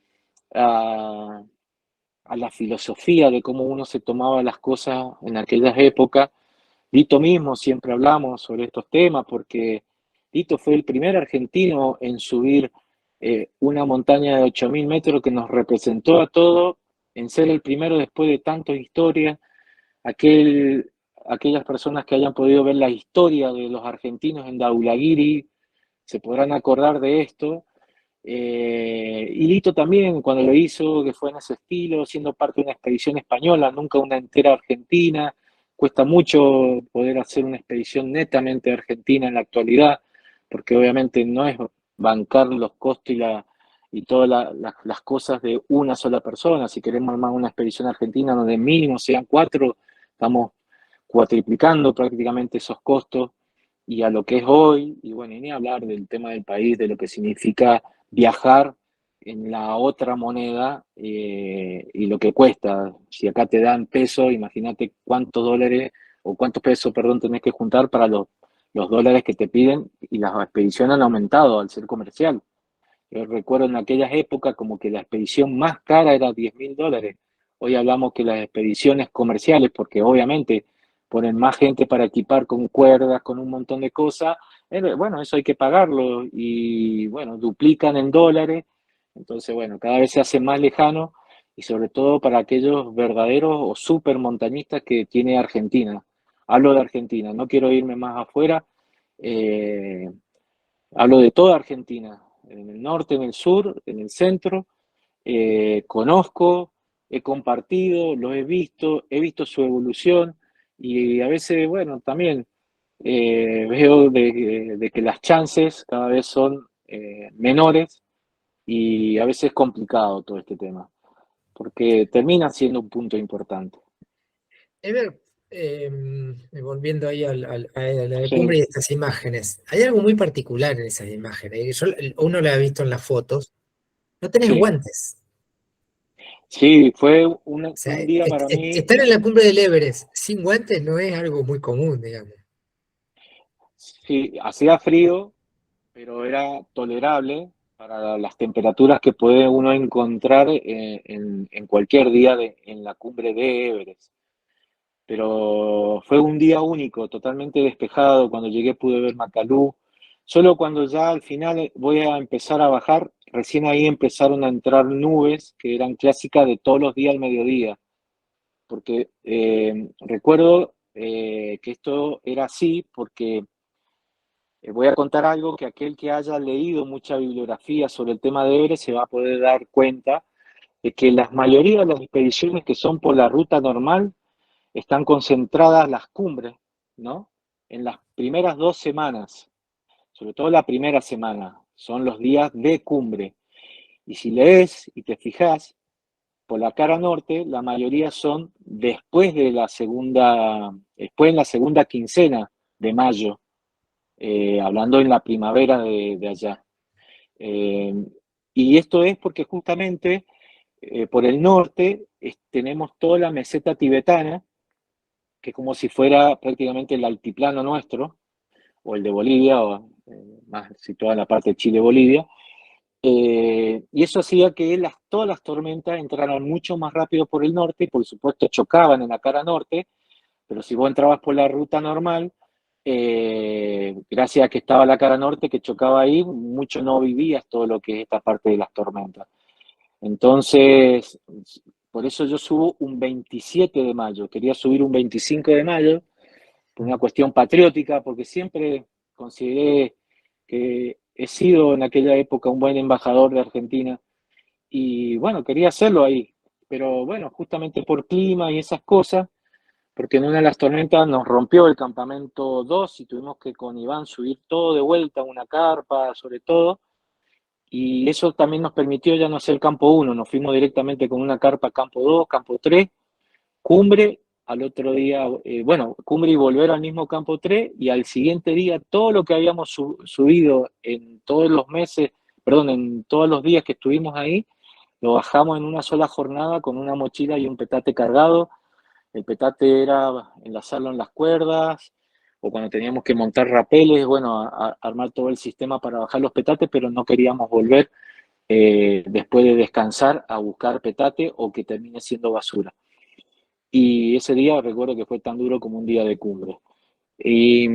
a la filosofía de cómo uno se tomaba las cosas en aquellas épocas. Lito mismo, siempre hablamos sobre estos temas, porque Lito fue el primer argentino en subir una montaña de 8.000 metros que nos representó a todos, en ser el primero después de tantas historias. Aquellas personas que hayan podido ver la historia de los argentinos en Daulagiri se podrán acordar de esto. Y Lito también, cuando lo hizo, que fue en ese estilo, siendo parte de una expedición española, nunca una entera argentina. Cuesta mucho poder hacer una expedición netamente argentina en la actualidad, porque obviamente no es bancar los costos y todas las cosas de una sola persona. Si queremos armar una expedición argentina donde mínimo sean 4, estamos cuatriplicando prácticamente esos costos y a lo que es hoy, y bueno, y ni hablar del tema del país, de lo que significa viajar en la otra moneda, y lo que cuesta. Si acá te dan pesos, imagínate cuántos dólares o cuántos pesos, perdón, tenés que juntar para los dólares que te piden, y las expediciones han aumentado al ser comercial. Yo recuerdo en aquellas épocas como que la expedición más cara era $10.000. Hoy hablamos que las expediciones comerciales, porque obviamente ponen más gente para equipar con cuerdas, con un montón de cosas, bueno, eso hay que pagarlo y bueno, duplican en dólares. Entonces, bueno, cada vez se hace más lejano, y sobre todo para aquellos verdaderos o super montañistas que tiene Argentina. Hablo de Argentina, no quiero irme más afuera. eh, Hablo de toda Argentina, en el norte, en el sur, en el centro. Conozco, he compartido, lo he visto su evolución, y a veces, bueno, también veo de que las chances cada vez son menores, y a veces es complicado todo este tema, porque termina siendo un punto importante. Ever, volviendo ahí a la Sí, cumbre y estas imágenes, hay algo muy particular en esas imágenes. Uno lo ha visto en las fotos. No tenés sí, guantes. sí, fue O sea, un día para mí. estar en la cumbre del Everest sin guantes no es algo muy común, digamos. Sí, hacía frío, pero era tolerable para las temperaturas que puede uno encontrar en cualquier día en la cumbre de Everest. Pero fue un día único, totalmente despejado. Cuando llegué pude ver Macalú. Solo cuando ya al final voy a empezar a bajar, recién ahí empezaron a entrar nubes que eran clásicas de todos los días al mediodía. Porque recuerdo que esto era así porque voy a contar algo que aquel que haya leído mucha bibliografía sobre el tema de Everest se va a poder dar cuenta de que la mayoría de las expediciones que son por la ruta normal están concentradas las cumbres, ¿no? En las primeras 2 semanas, sobre todo la primera semana, son los días de cumbre. Y si lees y te fijas, por la cara norte, la mayoría son después en la segunda quincena de mayo, hablando en la primavera de allá. Eh, y esto es porque justamente por el norte tenemos toda la meseta tibetana, que es como si fuera prácticamente el altiplano nuestro, o el de Bolivia, o más situada en la parte de Chile-Bolivia. Y eso hacía que todas las tormentas entraran mucho más rápido por el norte, y por supuesto chocaban en la cara norte, pero si vos entrabas por la ruta normal, gracias a que estaba la cara norte que chocaba ahí, mucho no vivías todo lo que es esta parte de las tormentas. Entonces, por eso yo subo un 27 de mayo, quería subir un 25 de mayo, por una cuestión patriótica, porque siempre consideré que he sido en aquella época un buen embajador de Argentina, y bueno, quería hacerlo ahí, pero bueno, justamente por clima y esas cosas, porque en una de las tormentas nos rompió el campamento 2 y tuvimos que con Iván subir todo de vuelta, una carpa sobre todo, y eso también nos permitió ya no hacer campo 1, nos fuimos directamente con una carpa campo 2, campo 3, cumbre, al otro día, bueno, cumbre y volver al mismo campo 3, y al siguiente día todo lo que habíamos subido en todos los meses, perdón, en todos los días que estuvimos ahí, lo bajamos en una sola jornada con una mochila y un petate cargado. El petate era enlazarlo en las cuerdas, o cuando teníamos que montar rapeles, bueno, armar todo el sistema para bajar los petates, pero no queríamos volver después de descansar a buscar petate o que termine siendo basura. Y ese día recuerdo que fue tan duro como un día de cumbre. Y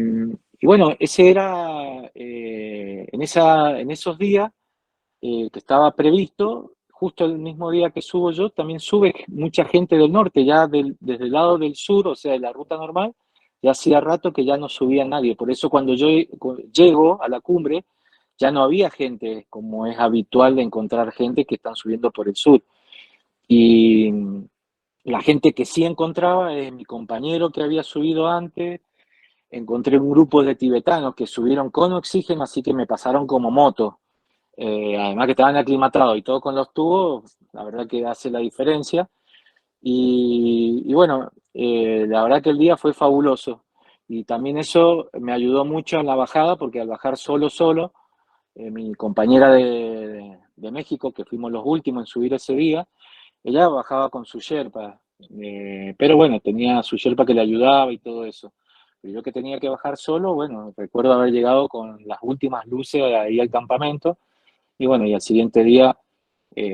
bueno, ese era, en esos días que estaba previsto, justo el mismo día que subo yo, también sube mucha gente del norte, ya desde el lado del sur, o sea, de la ruta normal, ya hacía rato que ya no subía nadie. Por eso cuando yo llego a la cumbre, ya no había gente, como es habitual de encontrar gente que están subiendo por el sur. Y la gente que sí encontraba es mi compañero que había subido antes. Encontré un grupo de tibetanos que subieron con oxígeno, así que me pasaron como moto. Además que estaban aclimatados y todo con los tubos, la verdad que hace la diferencia. Y bueno, la verdad que el día fue fabuloso. Y también eso me ayudó mucho en la bajada, porque al bajar solo, mi compañera de México, que fuimos los últimos en subir ese día, ella bajaba con su Sherpa, pero bueno, tenía su Sherpa que le ayudaba y todo eso. Pero yo que tenía que bajar solo, bueno, recuerdo haber llegado con las últimas luces ahí al campamento, y bueno, y al siguiente día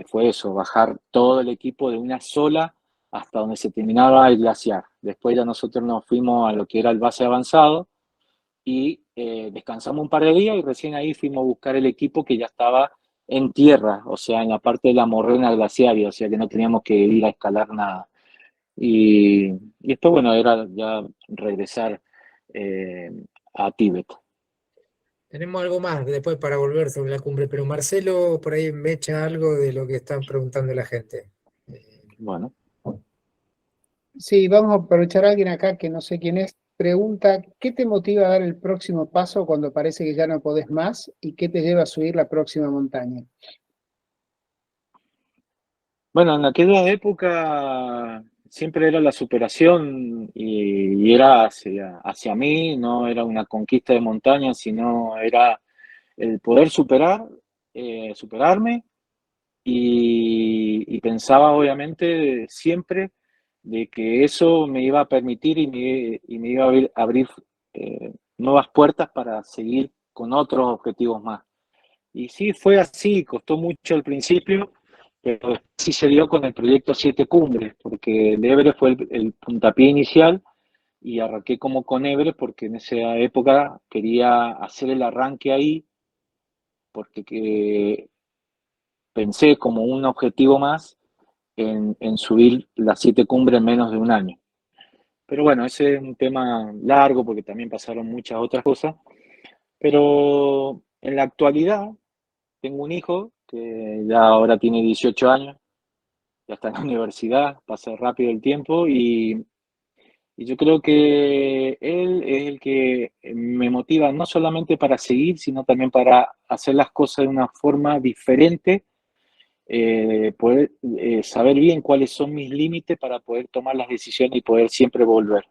fue eso, bajar todo el equipo de una sola hasta donde se terminaba el glaciar. Después ya nosotros nos fuimos a lo que era el base avanzado y descansamos un par de días y recién ahí fuimos a buscar el equipo que ya estaba en tierra, o sea, en la parte de la morrena glaciaria, o sea que no teníamos que ir a escalar nada. Y después, bueno, era ya regresar a Tíbet. Tenemos algo más después para volver sobre la cumbre, pero Marcelo por ahí me echa algo de lo que están preguntando la gente. Bueno. Sí, vamos a aprovechar a alguien acá que no sé quién es. Pregunta, ¿qué te motiva a dar el próximo paso cuando parece que ya no podés más? ¿Y qué te lleva a subir la próxima montaña? Bueno, en aquella época siempre era la superación y era hacia mí, no era una conquista de montaña, sino era el poder superarme y pensaba obviamente siempre de que eso me iba a permitir y me iba a abrir nuevas puertas para seguir con otros objetivos más. Y sí, fue así, costó mucho al principio, pero sí se dio con el proyecto Siete Cumbres, porque el Everest fue el puntapié inicial y arranqué como con Everest porque en esa época quería hacer el arranque ahí, porque pensé como un objetivo más en subir las 7 cumbres en menos de un año. Pero bueno, ese es un tema largo porque también pasaron muchas otras cosas. Pero en la actualidad tengo un hijo que ya ahora tiene 18 años, ya está en la universidad, pasa rápido el tiempo y yo creo que él es el que me motiva no solamente para seguir, sino también para hacer las cosas de una forma diferente, poder saber bien cuáles son mis límites para poder tomar las decisiones y poder siempre volver,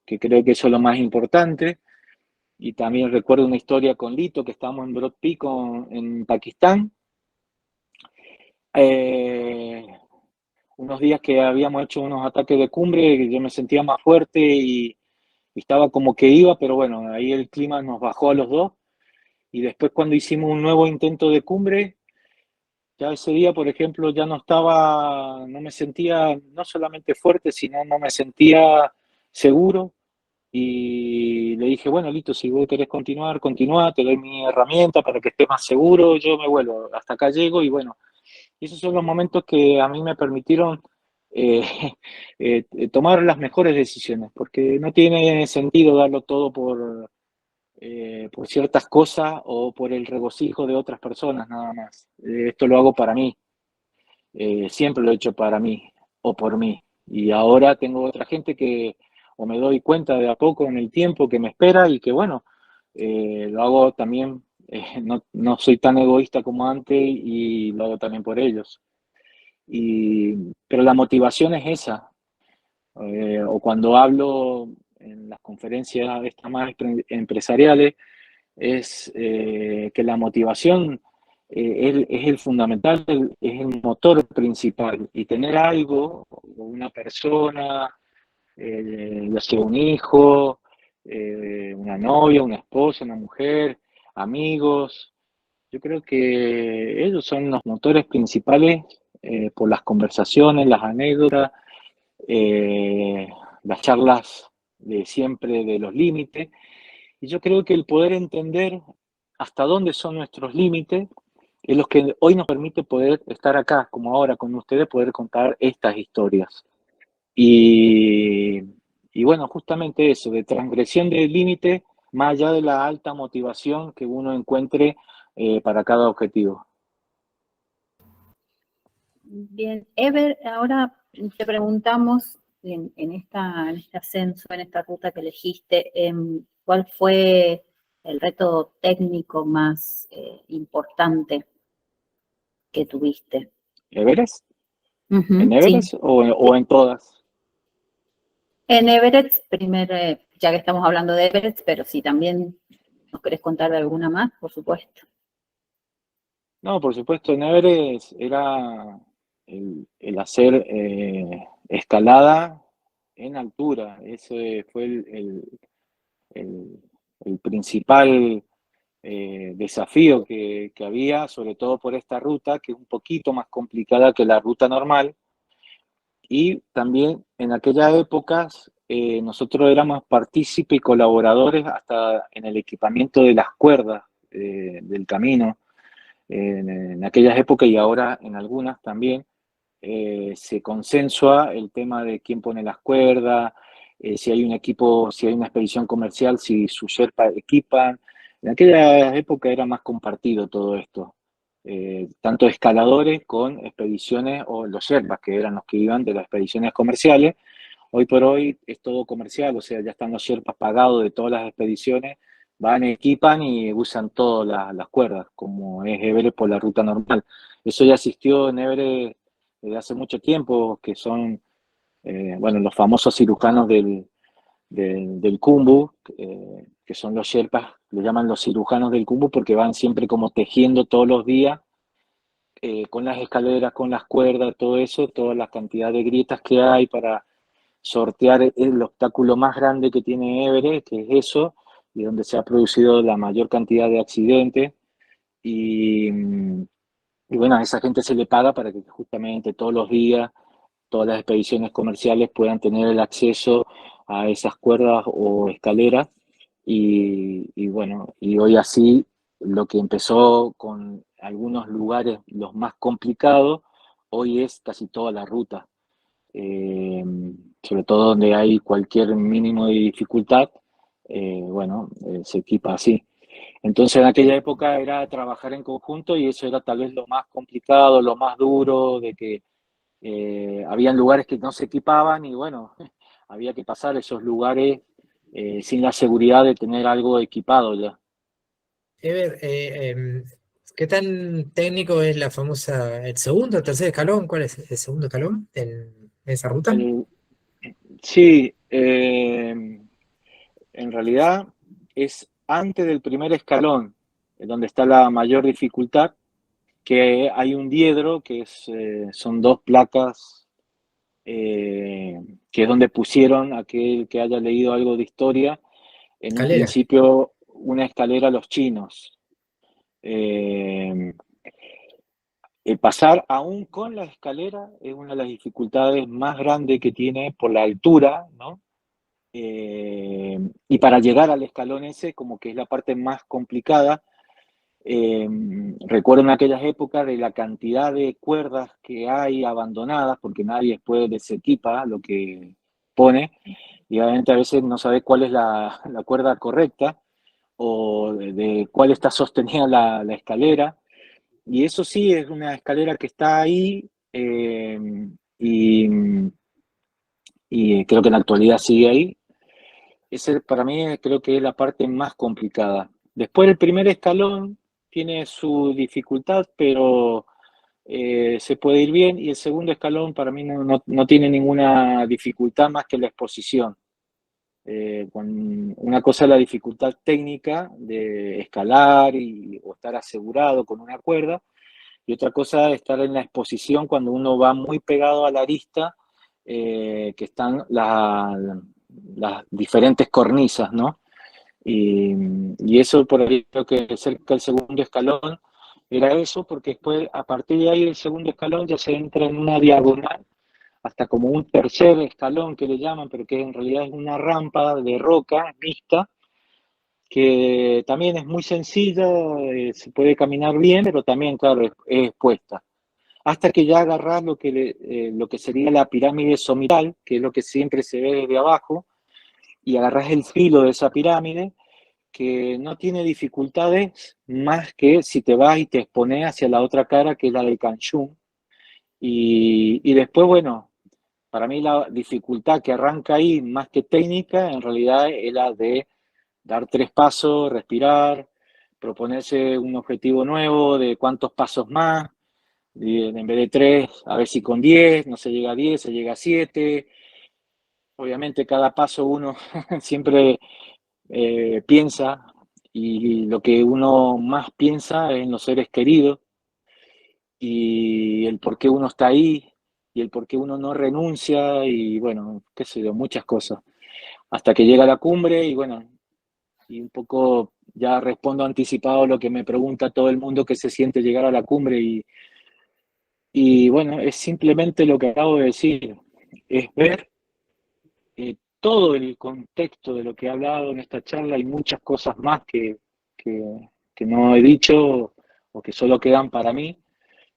que creo que eso es lo más importante. Y también recuerdo una historia con Lito, que estábamos en Broad Peak en Pakistán. Unos días que habíamos hecho unos ataques de cumbre, que yo me sentía más fuerte y estaba como que iba, pero bueno, ahí el clima nos bajó a los dos. Y después cuando hicimos un nuevo intento de cumbre, ya ese día, por ejemplo, ya no me sentía no solamente fuerte, sino no me sentía seguro. Y le dije, bueno, Lito, si vos querés continuar, continúa, te doy mi herramienta para que estés más seguro, yo me vuelvo, hasta acá llego y bueno, esos son los momentos que a mí me permitieron tomar las mejores decisiones, porque no tiene sentido darlo todo por ciertas cosas o por el regocijo de otras personas nada más. Esto lo hago para mí, siempre lo he hecho para mí o por mí. Y ahora tengo otra gente que o me doy cuenta de a poco en el tiempo que me espera y que bueno, lo hago también, no soy tan egoísta como antes y lo hago también por ellos. Pero la motivación es esa. O cuando hablo en las conferencias estas más empresariales, es que la motivación es el fundamental, es el motor principal. Y tener algo, una persona, ya sea un hijo, una novia, una esposa, una mujer, amigos, yo creo que ellos son los motores principales por las conversaciones, las anécdotas, eh, las charlas de siempre de los límites. Y yo creo que el poder entender hasta dónde son nuestros límites es lo que hoy nos permite poder estar acá, como ahora con ustedes, poder contar estas historias. Y, y bueno, justamente eso, de transgresión del límite, más allá de la alta motivación que uno encuentre para cada objetivo. Bien, Ever, ahora te preguntamos en este ascenso, en esta ruta que elegiste, ¿cuál fue el reto técnico más importante que tuviste? ¿Everest? Ujú, ¿En Everest sí. o en todas? En Everest, primero, ya que estamos hablando de Everest, pero si también nos querés contar de alguna más, por supuesto. No, por supuesto, en Everest era el hacer escalada en altura. Ese fue el- el principal desafío que había, sobre todo por esta ruta, que es un poquito más complicada que la ruta normal. Y también en aquellas épocas nosotros éramos partícipes y colaboradores hasta en el equipamiento de las cuerdas del camino. En aquellas épocas y ahora en algunas también, se consensua el tema de quién pone las cuerdas, si hay un equipo, si hay una expedición comercial, si sus Sherpas equipan. En aquella época era más compartido todo esto, tanto escaladores con expediciones o los Sherpas, que eran los que iban de las expediciones comerciales. Hoy por hoy es todo comercial, o sea, ya están los Sherpas pagados de todas las expediciones, van, equipan y usan todas las cuerdas, como es Everest por la ruta normal. Eso ya existió en Everest desde hace mucho tiempo, que son, bueno, los famosos cirujanos del Khumbu, que son los Sherpas, le llaman los cirujanos del Khumbu porque van siempre como tejiendo todos los días, con las escaleras, con las cuerdas, todo eso, toda la cantidad de grietas que hay para sortear el obstáculo más grande que tiene Everest, que es eso, y donde se ha producido la mayor cantidad de accidentes. Y, y bueno, a esa gente se le paga para que justamente todos los días todas las expediciones comerciales puedan tener el acceso a esas cuerdas o escaleras. Y bueno, y hoy así lo que empezó con algunos lugares los más complicados, hoy es casi toda la ruta. Eh, Sobre todo donde hay cualquier mínimo de dificultad, bueno, se equipa así. Entonces en aquella época era trabajar en conjunto y eso era tal vez lo más complicado, lo más duro, de que habían lugares que no se equipaban y bueno, había que pasar esos lugares sin la seguridad de tener algo equipado ya. Ever, ¿qué tan técnico es la famosa, el segundo o tercer escalón? ¿Cuál es el segundo escalón en esa ruta? El- sí, en realidad es antes del primer escalón, donde está la mayor dificultad, que hay un diedro, que son dos placas, que es donde pusieron, aquel que haya leído algo de historia, en un Escalera. principio una escalera a los chinos. Eh, el pasar aún con la escalera es una de las dificultades más grandes que tiene por la altura, ¿no? Y para llegar al escalón ese, como que es la parte más complicada, Recuerdo en aquellas épocas de la cantidad de cuerdas que hay abandonadas, porque nadie después desequipa lo que pone, y obviamente a veces no sabes cuál es la cuerda correcta, o de cuál está sostenida la escalera. Y eso sí, es una escalera que está ahí, y creo que en la actualidad sigue ahí. Ese para mí creo que es la parte más complicada. Después el primer escalón tiene su dificultad, pero se puede ir bien, y el segundo escalón para mí no tiene ninguna dificultad más que la exposición. Una cosa es la dificultad técnica de escalar o estar asegurado con una cuerda, y otra cosa es estar en la exposición cuando uno va muy pegado a la arista, que están las diferentes cornisas, ¿no? Y eso por ahí creo que cerca del segundo escalón era eso, porque después a partir de ahí el segundo escalón ya se entra en una diagonal hasta como un tercer escalón que le llaman, pero que en realidad es una rampa de roca mixta, que también es muy sencilla, se puede caminar bien, pero también, claro, es expuesta. Hasta que ya agarrás lo que sería la pirámide somital, que es lo que siempre se ve desde abajo, y agarrás el filo de esa pirámide, que no tiene dificultades más que si te vas y te expones hacia la otra cara, que es la del Kanchun. Y después, bueno, para mí la dificultad que arranca ahí, más que técnica, en realidad es la de dar 3 pasos, respirar, proponerse un objetivo nuevo de cuántos pasos más, en vez de 3, a ver si con 10, no se llega a 10, se llega a 7. Obviamente cada paso uno siempre piensa, y lo que uno más piensa es en los seres queridos, y el por qué uno está ahí, y el por qué uno no renuncia, y bueno, qué sé yo, muchas cosas. Hasta que llega a la cumbre, y bueno, y un poco ya respondo anticipado lo que me pregunta todo el mundo, que se siente llegar a la cumbre, y bueno, es simplemente lo que acabo de decir, es ver todo el contexto de lo que he hablado en esta charla, y muchas cosas más que no he dicho o que solo quedan para mí,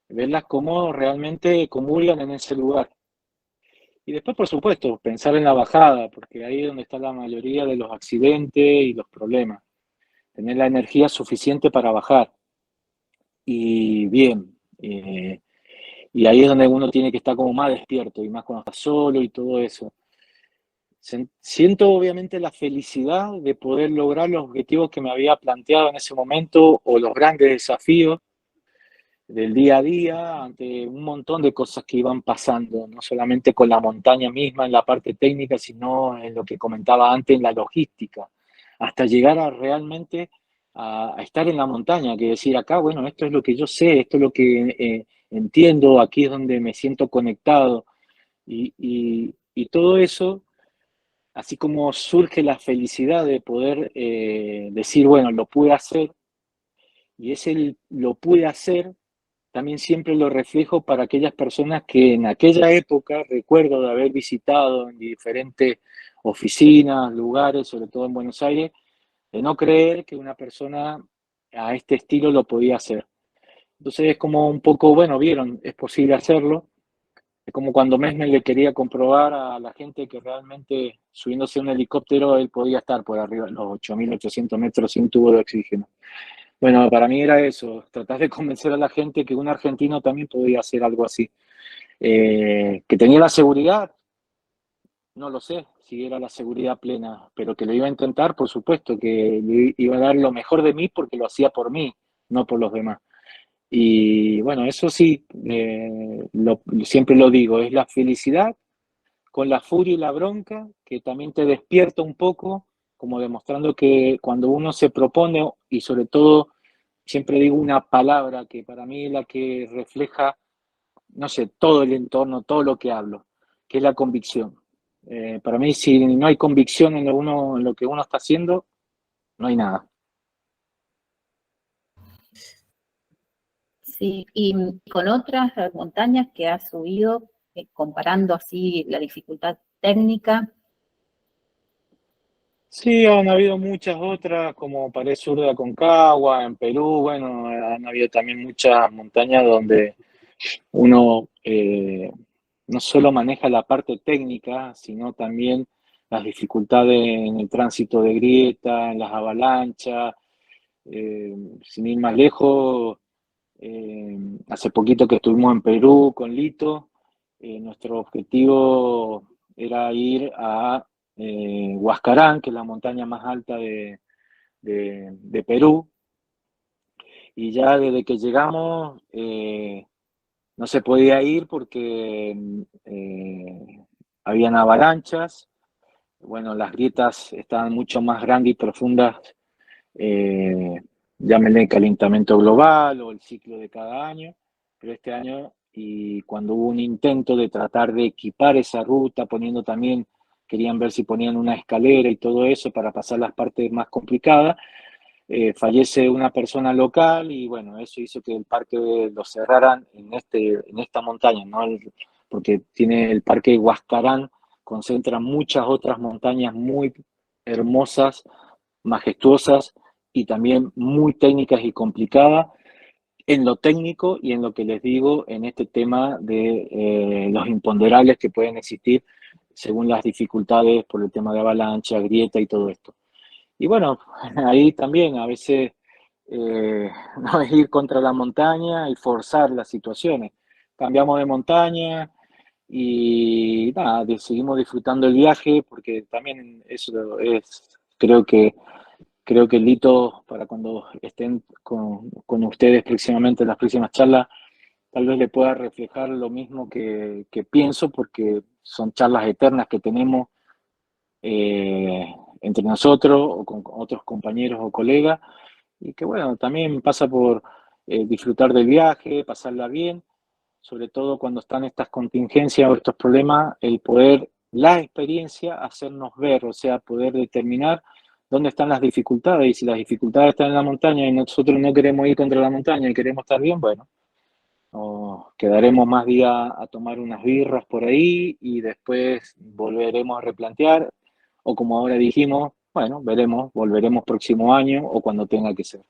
verlas como realmente comulgan en ese lugar. Y después, por supuesto, pensar en la bajada, porque ahí es donde está la mayoría de los accidentes y los problemas. Tener la energía suficiente para bajar. Y bien, y ahí es donde uno tiene que estar como más despierto, y más cuando está solo y todo eso. Siento obviamente la felicidad de poder lograr los objetivos que me había planteado en ese momento, o los grandes desafíos del día a día, ante un montón de cosas que iban pasando, no solamente con la montaña misma en la parte técnica, sino en lo que comentaba antes, en la logística, hasta llegar a realmente a estar en la montaña, que decir acá, bueno, esto es lo que yo sé, esto es lo que entiendo, aquí es donde me siento conectado, y todo eso, así como surge la felicidad de poder decir, bueno, lo pude hacer, y ese lo pude hacer, también siempre lo reflejo para aquellas personas que en aquella época recuerdo de haber visitado en diferentes oficinas, lugares, sobre todo en Buenos Aires, de no creer que una persona a este estilo lo podía hacer. Entonces es como un poco, bueno, vieron, es posible hacerlo. Es como cuando Mesmer le quería comprobar a la gente que realmente subiéndose a un helicóptero él podía estar por arriba de los 8.800 metros sin tubo de oxígeno. Bueno, para mí era eso, tratar de convencer a la gente que un argentino también podía hacer algo así. Que tenía la seguridad, no lo sé si era la seguridad plena, pero que lo iba a intentar, por supuesto, que le iba a dar lo mejor de mí porque lo hacía por mí, no por los demás. Y bueno, eso sí, siempre lo digo, es la felicidad con la furia y la bronca, que también te despierta un poco, como demostrando que cuando uno se propone, y sobre todo, siempre digo una palabra que para mí es la que refleja, no sé, todo el entorno, todo lo que hablo, que es la convicción. Para mí, si no hay convicción en lo que uno está haciendo, no hay nada. Sí, y con otras montañas que has subido, comparando así la dificultad técnica. Sí, han habido muchas otras, como Pared Sur de Aconcagua, en Perú, bueno, han habido también muchas montañas donde uno no solo maneja la parte técnica, sino también las dificultades en el tránsito de grieta, en las avalanchas. Sin ir más lejos, hace poquito que estuvimos en Perú con Lito, nuestro objetivo era ir a Huascarán, que es la montaña más alta de Perú, y ya desde que llegamos no se podía ir porque habían avalanchas, bueno, las grietas estaban mucho más grandes y profundas, llámenle calentamiento global o el ciclo de cada año, pero este año, y cuando hubo un intento de tratar de equipar esa ruta, poniendo también, querían ver si ponían una escalera y todo eso para pasar las partes más complicadas, fallece una persona local y bueno, eso hizo que el parque lo cerraran en esta montaña, ¿no? Porque tiene el parque Huascarán, concentra muchas otras montañas muy hermosas, majestuosas y también muy técnicas y complicadas en lo técnico y en lo que les digo en este tema de los imponderables que pueden existir según las dificultades por el tema de avalancha, grieta y todo esto. Y bueno, ahí también a veces no es ir contra la montaña y forzar las situaciones. Cambiamos de montaña y nada, seguimos disfrutando el viaje porque también eso es, creo que Lito, para cuando estén con ustedes próximamente en las próximas charlas, tal vez le pueda reflejar lo mismo que pienso porque son charlas eternas que tenemos entre nosotros o con otros compañeros o colegas, y que bueno, también pasa por disfrutar del viaje, pasarla bien, sobre todo cuando están estas contingencias o estos problemas, el poder, la experiencia, hacernos ver, o sea, poder determinar dónde están las dificultades, y si las dificultades están en la montaña y nosotros no queremos ir contra la montaña y queremos estar bien, bueno, o quedaremos más días a tomar unas birras por ahí y después volveremos a replantear, o como ahora dijimos, bueno, veremos, volveremos próximo año o cuando tenga que ser.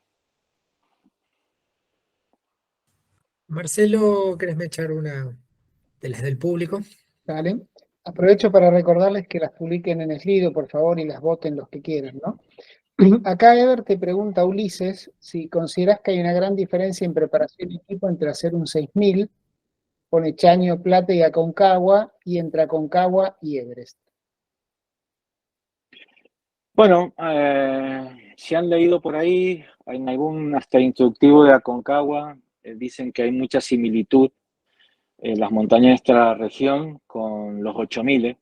Marcelo, ¿querés me echar una de las del público? ¿Vale? Aprovecho para recordarles que las publiquen en Slido, por favor, y las voten los que quieran, ¿no? Acá Ever te pregunta, Ulises, si consideras que hay una gran diferencia en preparación y equipo entre hacer un 6000, pone Chaño, Plata y Aconcagua, y entre Aconcagua y Everest. Bueno, si han leído por ahí, en algún hasta instructivo de Aconcagua, dicen que hay mucha similitud en las montañas de esta región con los 8000.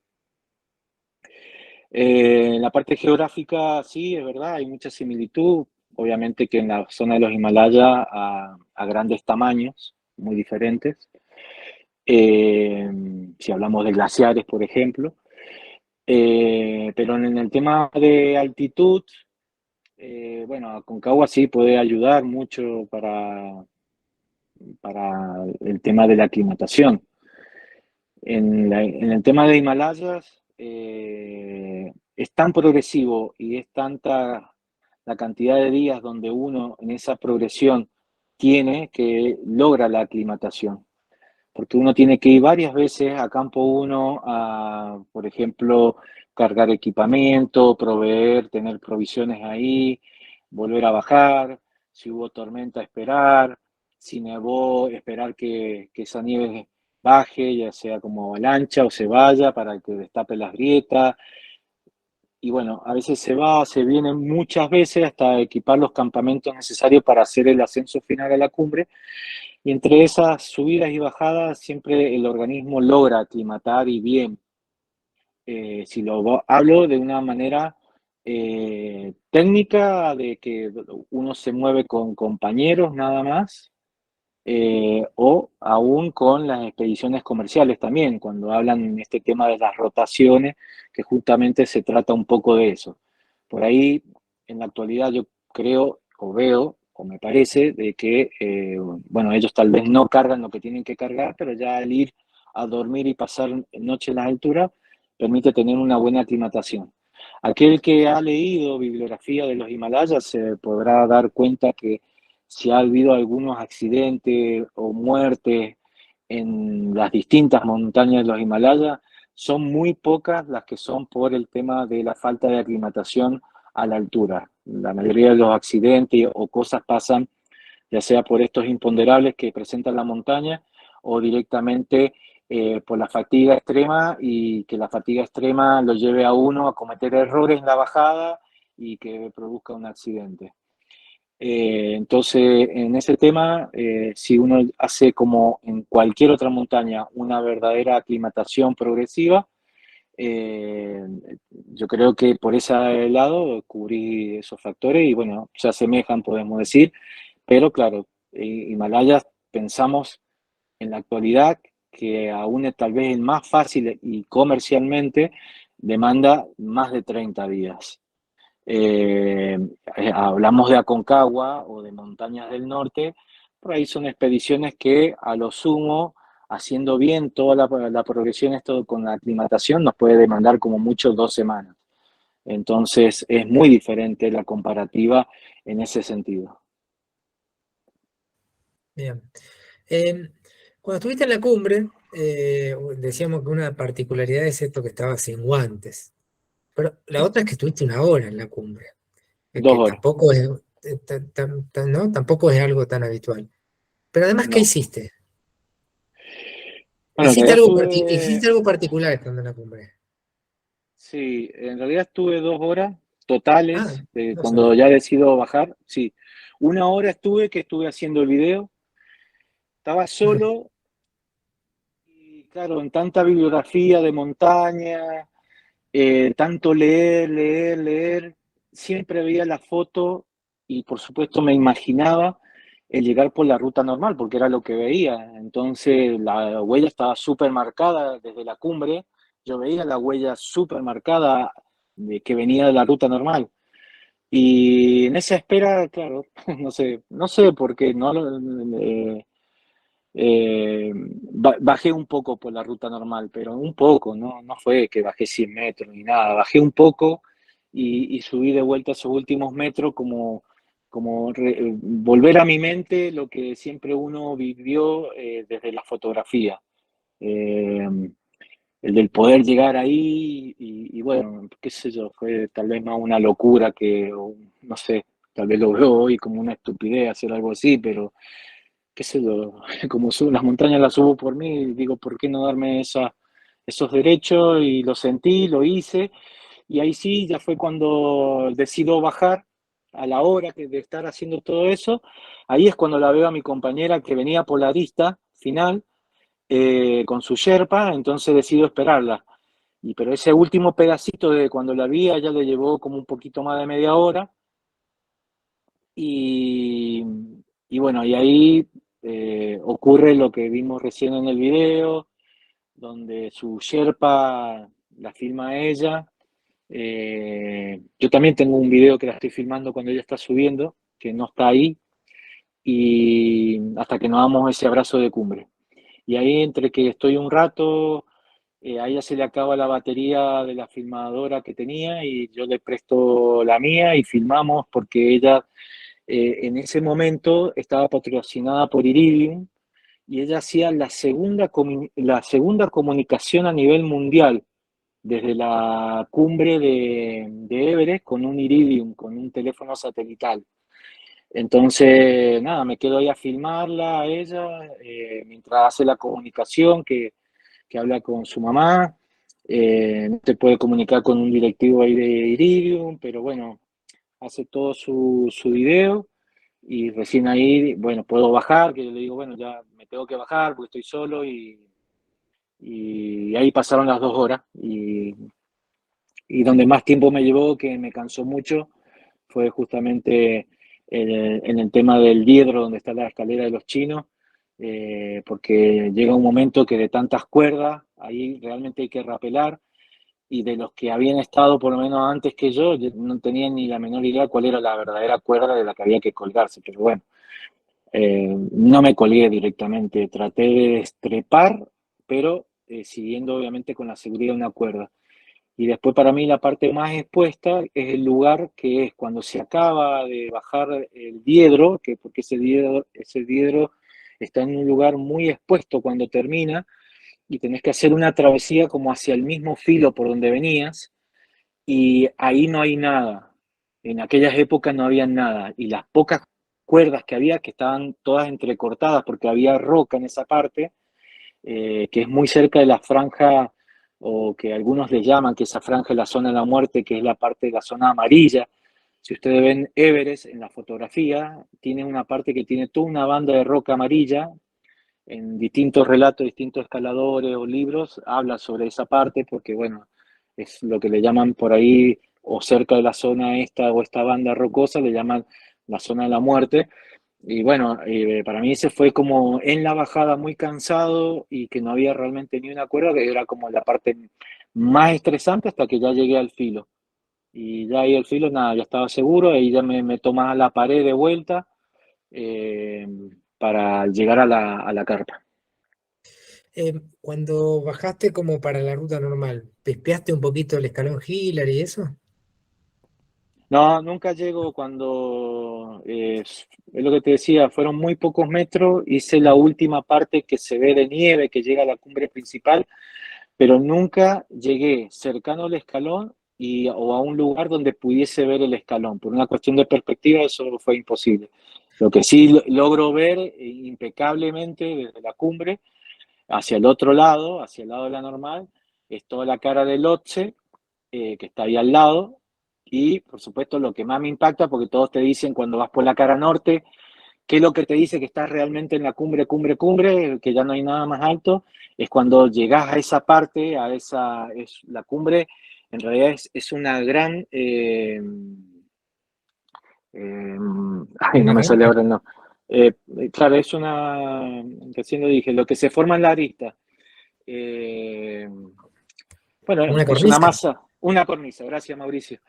En la parte geográfica, sí, es verdad, hay mucha similitud. Obviamente que en la zona de los Himalayas a grandes tamaños, muy diferentes. Si hablamos de glaciares, por ejemplo. Pero en el tema de altitud, bueno, Aconcagua sí puede ayudar mucho para el tema de la aclimatación. En el tema de Himalayas, es tan progresivo y es tanta la cantidad de días donde uno en esa progresión tiene que logra la aclimatación. Porque uno tiene que ir varias veces a campo 1 a, por ejemplo, cargar equipamiento, proveer, tener provisiones ahí, volver a bajar, si hubo tormenta, esperar, si nevó, esperar que esa nieve baje, ya sea como avalancha o se vaya para que destape las grietas. Y bueno, a veces se va, se viene muchas veces hasta equipar los campamentos necesarios para hacer el ascenso final a la cumbre. Y entre esas subidas y bajadas siempre el organismo logra aclimatar y bien. Si lo hablo de una manera técnica, de que uno se mueve con compañeros nada más, o aún con las expediciones comerciales también, cuando hablan en este tema de las rotaciones, que justamente se trata un poco de eso. Por ahí, en la actualidad, yo creo o veo, o me parece, de que, bueno, ellos tal vez no cargan lo que tienen que cargar, pero ya al ir a dormir y pasar noche en las alturas, permite tener una buena aclimatación. Aquel que ha leído bibliografía de los Himalayas se podrá dar cuenta que si ha habido algunos accidentes o muertes en las distintas montañas de los Himalayas, son muy pocas las que son por el tema de la falta de aclimatación a la altura. La mayoría de los accidentes o cosas pasan ya sea por estos imponderables que presenta la montaña o directamente por la fatiga extrema, y que la fatiga extrema lo lleve a uno a cometer errores en la bajada y que produzca un accidente. Entonces, en ese tema, si uno hace como en cualquier otra montaña una verdadera aclimatación progresiva, yo creo que por ese lado cubrí esos factores y bueno, se asemejan, podemos decir, pero claro, Himalayas pensamos en la actualidad que aún es tal vez el más fácil y comercialmente demanda más de 30 días. Hablamos de Aconcagua o de montañas del norte, por ahí son expediciones que a lo sumo, haciendo bien toda la progresión, esto con la aclimatación, nos puede demandar como mucho 2 semanas. Entonces es muy diferente la comparativa en ese sentido. Bien. Cuando estuviste en la cumbre, decíamos que una particularidad es esto que estaba sin guantes. Pero la otra es que estuviste 1 hora en la cumbre, 2 que horas. tampoco es, ¿no? Tampoco es algo tan habitual. Pero además, ¿qué No. hiciste? Bueno, en ¿Hiciste realidad hiciste algo particular estando en la cumbre? sí, en realidad estuve 2 horas Ah, totales, no cuando sabía. ya decido bajar, sí. 1 hora estuve haciendo el video, estaba Mm, solo y claro, en tanta bibliografía de montaña, tanto leer, siempre veía la foto y por supuesto me imaginaba el llegar por la ruta normal, porque era lo que veía. Entonces la huella estaba súper marcada desde la cumbre, yo veía la huella súper marcada de que venía de la ruta normal. Y en esa espera, claro, no sé por qué, no, bajé un poco por la ruta normal, pero un poco, no fue que bajé 100 metros ni nada, bajé un poco y subí de vuelta esos últimos metros como volver a mi mente lo que siempre uno vivió desde la fotografía. Eh, el del poder llegar ahí y bueno, qué sé yo, fue tal vez más una locura que, o no sé, tal vez lo veo hoy como una estupidez hacer algo así, pero qué sé yo, como subo las montañas las subo por mí, digo, ¿por qué no darme esos derechos? Y lo sentí, lo hice, y ahí sí, ya fue cuando decido bajar a la hora de estar haciendo todo eso, ahí es cuando la veo a mi compañera que venía por la arista final, con su Sherpa, entonces decido esperarla. Pero ese último pedacito de cuando la vi, ella le llevó como un poquito más de media hora, y, y bueno, y ahí ocurre lo que vimos recién en el video, donde su Sherpa la filma a ella. Yo también tengo un video que la estoy filmando cuando ella está subiendo, que no está ahí, y hasta que nos damos ese abrazo de cumbre. Y ahí entre que estoy un rato, a ella se le acaba la batería de la filmadora que tenía y yo le presto la mía y filmamos porque ella en ese momento estaba patrocinada por Iridium y ella hacía la segunda comunicación a nivel mundial desde la cumbre de Everest con un Iridium, con un teléfono satelital. Entonces, nada, me quedo ahí a filmarla a ella mientras hace la comunicación que habla con su mamá. No te puede comunicar con un directivo ahí de Iridium, pero bueno, hace todo su video y recién ahí, bueno, puedo bajar, que yo le digo, bueno, ya me tengo que bajar porque estoy solo y ahí pasaron las 2 horas y donde más tiempo me llevó, que me cansó mucho, fue justamente en el tema del Diedro, donde está la escalera de los chinos, porque llega un momento que de tantas cuerdas, ahí realmente hay que rapelar, y de los que habían estado por lo menos antes que yo no tenían ni la menor idea cuál era la verdadera cuerda de la que había que colgarse, pero bueno, no me colgué directamente, traté de destrepar, pero siguiendo obviamente con la seguridad de una cuerda. Y después para mí la parte más expuesta es el lugar que es cuando se acaba de bajar el diedro, porque ese diedro está en un lugar muy expuesto cuando termina, y tenés que hacer una travesía como hacia el mismo filo por donde venías, y ahí no hay nada. En aquellas épocas no había nada, y las pocas cuerdas que había, que estaban todas entrecortadas porque había roca en esa parte, que es muy cerca de la franja, o que algunos le llaman que esa franja es la zona de la muerte, que es la parte de la zona amarilla. Si ustedes ven Everest en la fotografía, tiene una parte que tiene toda una banda de roca amarilla. En distintos relatos, distintos escaladores o libros, habla sobre esa parte porque, bueno, es lo que le llaman por ahí, o cerca de la zona esta o esta banda rocosa, le llaman la zona de la muerte. Y bueno, para mí ese fue como en la bajada muy cansado y que no había realmente ni una cuerda, que era como la parte más estresante hasta que ya llegué al filo. Y ya ahí al filo, nada, ya estaba seguro, ahí ya me tomaba la pared de vuelta, eh, para llegar a la carpa. Cuando bajaste como para la ruta normal, ¿pispeaste un poquito el escalón Hillary y eso? No, nunca llego cuando, es lo que te decía, fueron muy pocos metros, hice la última parte que se ve de nieve, que llega a la cumbre principal, pero nunca llegué cercano al escalón o a un lugar donde pudiese ver el escalón. Por una cuestión de perspectiva, eso fue imposible. Lo que sí logro ver impecablemente desde la cumbre, hacia el otro lado, hacia el lado de la normal, es toda la cara del Lhotse, que está ahí al lado, y por supuesto lo que más me impacta, porque todos te dicen cuando vas por la cara norte, ¿qué es lo que te dice que estás realmente en la cumbre, cumbre, cumbre, que ya no hay nada más alto? Es cuando llegas a esa parte, es la cumbre, en realidad es una gran, ay, no Una me sale rampa, ahora el nombre. Claro, es una, recién lo dije, lo que se forma en la arista. Eh, bueno, una es una cornisa. masa, una cornisa, gracias Mauricio.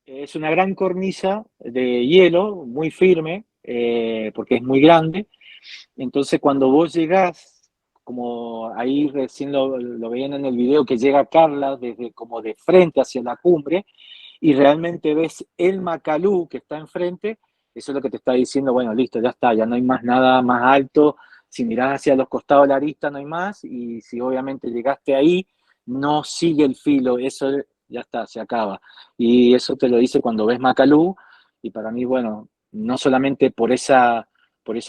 Es una gran cornisa de hielo, muy firme, porque es muy grande. Entonces, cuando vos llegás, como ahí recién lo veían en el video, que llega Carla desde como de frente hacia la cumbre, y realmente ves el Macalú que está enfrente, eso es lo que te está diciendo, bueno, listo, ya está, ya no hay más nada más alto. Si mirás hacia los costados de la arista no hay más, y si obviamente llegaste ahí, no sigue el filo, eso ya está, se acaba. Y eso te lo dice cuando ves Macalú, y para mí, bueno, no solamente por eso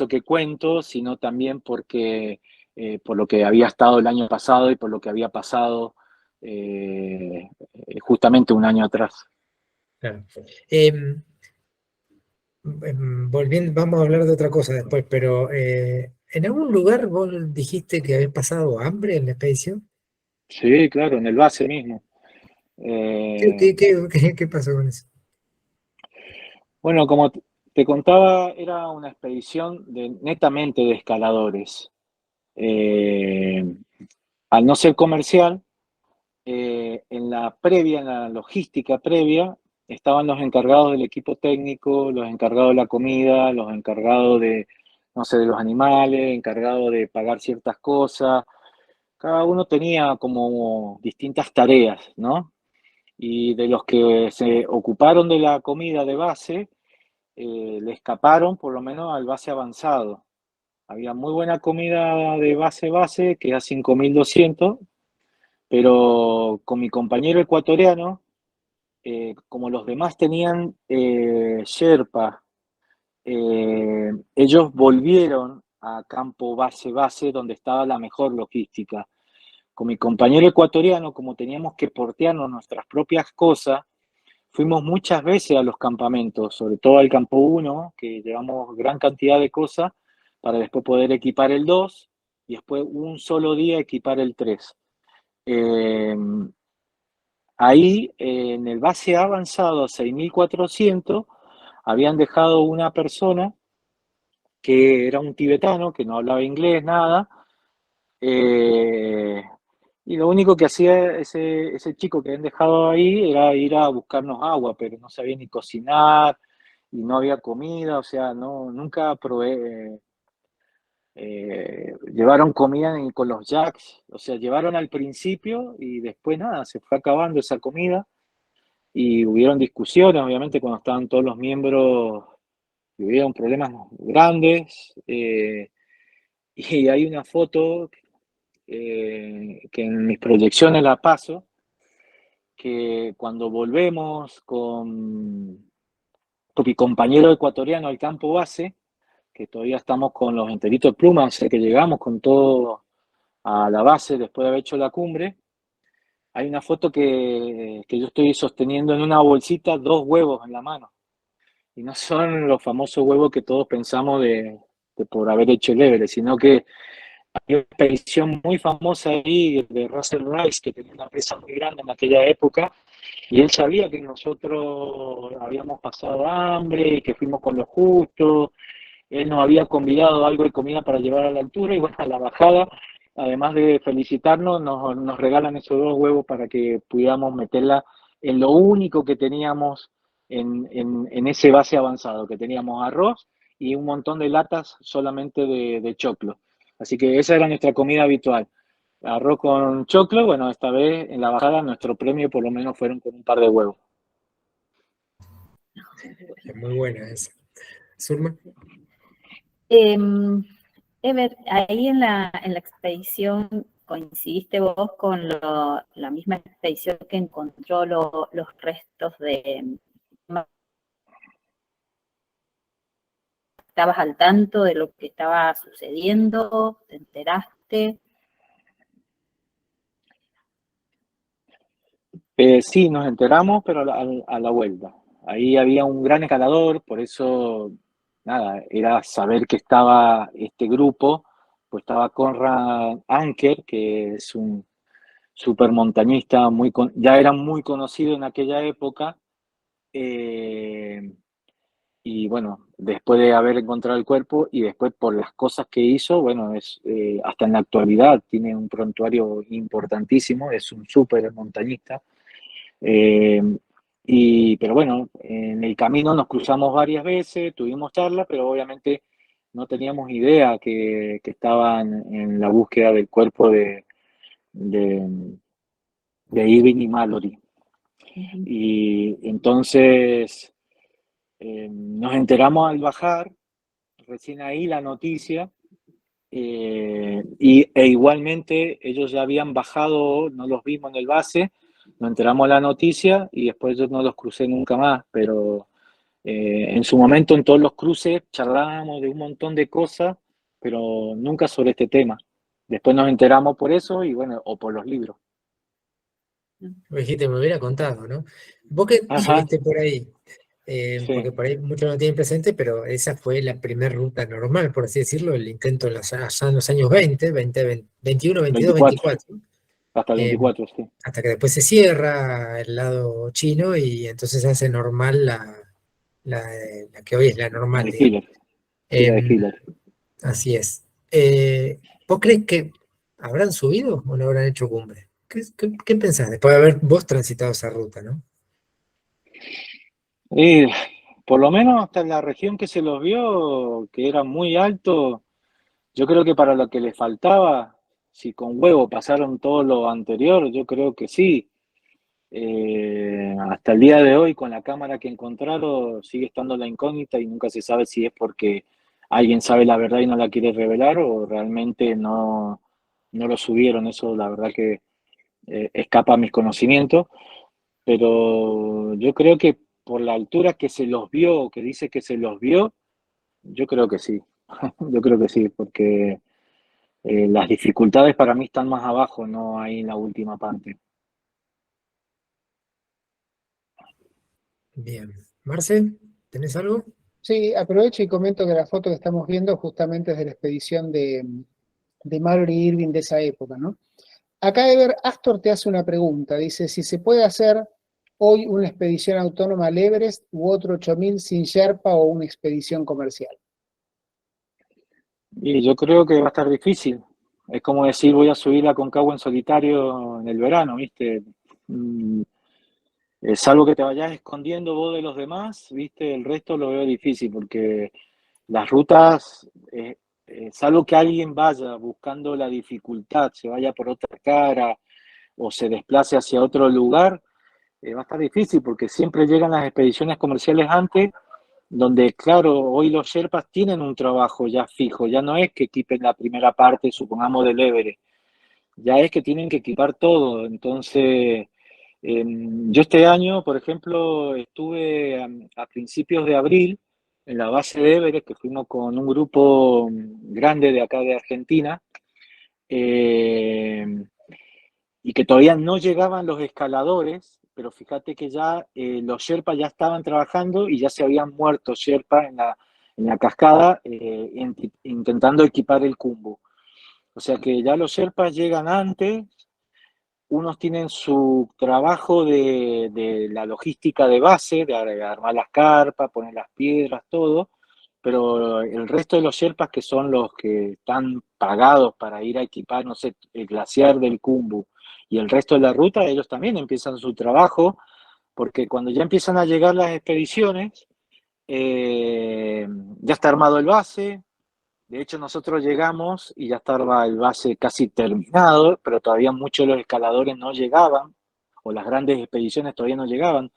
que cuento, sino también porque, por lo que había estado el año pasado y por lo que había pasado, justamente un año atrás. Claro. Em, Volviendo, vamos a hablar de otra cosa después, pero ¿en algún lugar vos dijiste que habías pasado hambre en la expedición? Sí, claro, en el base mismo. ¿Qué, Eh, qué, qué, qué pasó con eso? bueno, como te contaba, era una expedición netamente de escaladores. Eh, Al no ser comercial, en la previa, en la logística previa, estaban los encargados del equipo técnico, los encargados de la comida, los encargados de, no sé, de los animales, encargados de pagar ciertas cosas. Cada uno tenía como distintas tareas, ¿no? Y de los que se ocuparon de la comida de base, le escaparon por lo menos al base avanzado. Había muy buena comida de base, que era 5200, pero con mi compañero ecuatoriano, como los demás tenían Sherpa, ellos volvieron a campo base, donde estaba la mejor logística. Con mi compañero ecuatoriano, como teníamos que portearnos nuestras propias cosas, fuimos muchas veces a los campamentos, sobre todo al campo 1, que llevamos gran cantidad de cosas para después poder equipar el 2 y después un solo día equipar el 3. Eh, Ahí, en el base avanzado 6400, habían dejado una persona que era un tibetano, que no hablaba inglés, nada, eh, y lo único que hacía ese chico que habían dejado ahí era ir a buscarnos agua, pero no sabía ni cocinar y no había comida, o sea, no, nunca probé, llevaron comida con los jacks, o sea, llevaron al principio y después nada, se fue acabando esa comida y hubieron discusiones, obviamente, cuando estaban todos los miembros, hubieron problemas grandes, y hay una foto que en mis proyecciones la paso, que cuando volvemos con mi compañero ecuatoriano al campo base, que todavía estamos con los enteritos de plumas, o sea que llegamos con todo a la base después de haber hecho la cumbre, hay una foto que yo estoy sosteniendo en una bolsita 2 huevos en la mano. Y no son los famosos huevos que todos pensamos de por haber hecho el Everest, sino que hay una expedición muy famosa ahí de Russell Rice, que tenía una empresa muy grande en aquella época, y él sabía que nosotros habíamos pasado hambre y que fuimos con lo justo. Él nos había convidado algo de comida para llevar a la altura y bueno, a la bajada, además de felicitarnos, nos regalan esos 2 huevos para que pudiéramos meterla en lo único que teníamos en ese base avanzado, que teníamos arroz y un montón de latas solamente de choclo. Así que esa era nuestra comida habitual. Arroz con choclo, bueno, esta vez en la bajada nuestro premio por lo menos fueron con un par de huevos. Es muy buena esa. Zulma. Ever, ahí en la expedición, ¿coincidiste vos con la misma expedición que encontró los restos de... ¿Estabas al tanto de lo que estaba sucediendo? ¿Te enteraste? Sí, nos enteramos, pero a la vuelta. Ahí había un gran escalador, por eso, nada, era saber que estaba este grupo, pues estaba Conrad Anker, que es un supermontañista, ya era muy conocido en aquella época, y bueno, después de haber encontrado el cuerpo y después por las cosas que hizo, bueno, hasta en la actualidad tiene un prontuario importantísimo, es un súper montañista. Pero bueno, en el camino nos cruzamos varias veces, tuvimos charlas, pero obviamente no teníamos idea que estaban en la búsqueda del cuerpo de Irving y Mallory. Y entonces nos enteramos al bajar, recién ahí la noticia, e igualmente ellos ya habían bajado, no los vimos en el base, nos enteramos de la noticia y después yo no los crucé nunca más, pero en su momento en todos los cruces charlábamos de un montón de cosas, pero nunca sobre este tema. Después nos enteramos por eso y bueno, o por los libros. Me dijiste, me hubiera contado, ¿no? Vos que Ajá. estuviste por ahí, Sí. porque por ahí muchos no tienen presente, pero esa fue la primera ruta normal, por así decirlo, el intento allá en los años 20, 21, 22, 24. Hasta el 24, sí. Hasta que después se cierra el lado chino y entonces se hace normal la que hoy es la normal, De digamos. Hitler. De Hitler. Así es. ¿Vos crees que habrán subido o no habrán hecho cumbre? ¿Qué pensás después de haber vos transitado esa ruta, no? Por lo menos hasta en la región que se los vio, que era muy alto, yo creo que para lo que les faltaba, si con huevo pasaron todo lo anterior, yo creo que sí. Hasta el día de hoy, con la cámara que encontraron, sigue estando la incógnita y nunca se sabe si es porque alguien sabe la verdad y no la quiere revelar o realmente no lo subieron. Eso la verdad que escapa a mis conocimientos, pero yo creo que por la altura que se los vio, que dice que se los vio, yo creo que sí. Yo creo que sí, porque las dificultades para mí están más abajo, no ahí en la última parte. Bien. Marce, ¿tenés algo? Sí, aprovecho y comento que la foto que estamos viendo justamente es de la expedición de Mallory y Irving de esa época, ¿no? Acá Ever Astor te hace una pregunta, dice, si se puede hacer hoy una expedición autónoma al Everest u otro 8000 sin Sherpa o una expedición comercial. Y yo creo que va a estar difícil. Es como decir, voy a subir a Concagua en solitario en el verano, ¿viste? Salvo que te vayas escondiendo vos de los demás, ¿viste? El resto lo veo difícil porque las rutas salvo que alguien vaya buscando la dificultad, se vaya por otra cara o se desplace hacia otro lugar, va a estar difícil porque siempre llegan las expediciones comerciales antes, donde, claro, hoy los Sherpas tienen un trabajo ya fijo, ya no es que equipen la primera parte, supongamos, del Everest, ya es que tienen que equipar todo. Entonces, yo este año, por ejemplo, estuve a principios de abril en la base de Everest, que fuimos con un grupo grande de acá de Argentina, y que todavía no llegaban los escaladores, pero fíjate que ya los Sherpas ya estaban trabajando y ya se habían muerto Sherpas en la cascada intentando equipar el Khumbu. O sea que ya los Sherpas llegan antes, unos tienen su trabajo de la logística de base, de armar las carpas, poner las piedras, todo, pero el resto de los Sherpas, que son los que están pagados para ir a equipar, no sé, el glaciar del Khumbu y el resto de la ruta, ellos también empiezan su trabajo, porque cuando ya empiezan a llegar las expediciones, ya está armado el base. De hecho, nosotros llegamos y ya estaba el base casi terminado, pero todavía muchos de los escaladores no llegaban, o las grandes expediciones todavía no llegaban.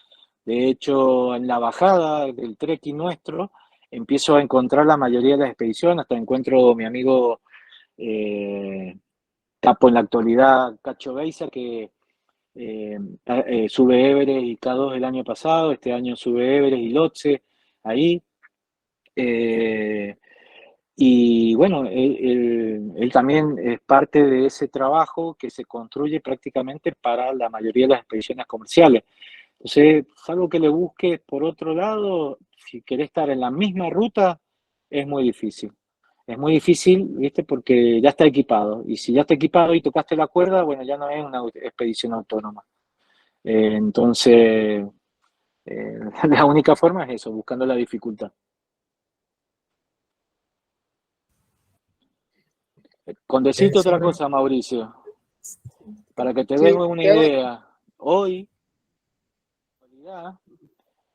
De hecho, en la bajada del trekking nuestro, empiezo a encontrar la mayoría de las expediciones, hasta encuentro a mi amigo capo en la actualidad, Cacho Beisa, que sube Everest y K2 el año pasado, este año sube Everest y Lhotse, ahí. Y bueno, él también es parte de ese trabajo que se construye prácticamente para la mayoría de las expediciones comerciales. Entonces, algo que le busques por otro lado, si querés estar en la misma ruta, es muy difícil. Es muy difícil, ¿viste? Porque ya está equipado. Y si ya está equipado y tocaste la cuerda, bueno, ya no es una expedición autónoma. Entonces, la única forma es eso, buscando la dificultad. Con decirte otra cosa, Mauricio, para que te des una idea, hoy,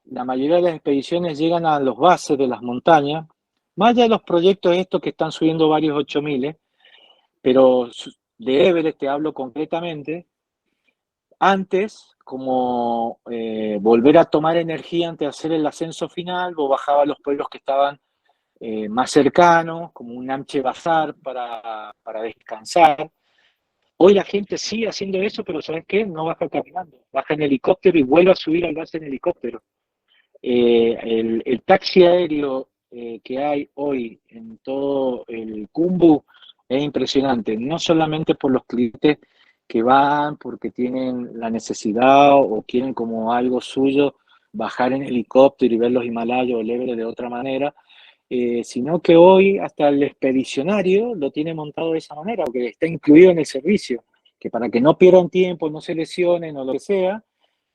la mayoría de las expediciones llegan a los bases de las montañas, más allá de los proyectos estos que están subiendo varios 8000, pero de Everest te hablo concretamente, antes, como volver a tomar energía antes de hacer el ascenso final, vos bajabas a los pueblos que estaban más cercanos, como un Namche Bazar para descansar. Hoy la gente sigue haciendo eso, pero ¿sabes qué? No baja caminando, baja en helicóptero y vuelve a subir al base en helicóptero. El taxi aéreo que hay hoy en todo el Khumbu es impresionante, no solamente por los clientes que van porque tienen la necesidad o quieren como algo suyo bajar en helicóptero y ver los Himalayas o el Everest de otra manera, sino que hoy hasta el expedicionario lo tiene montado de esa manera, porque está incluido en el servicio, que para que no pierdan tiempo, no se lesionen o lo que sea,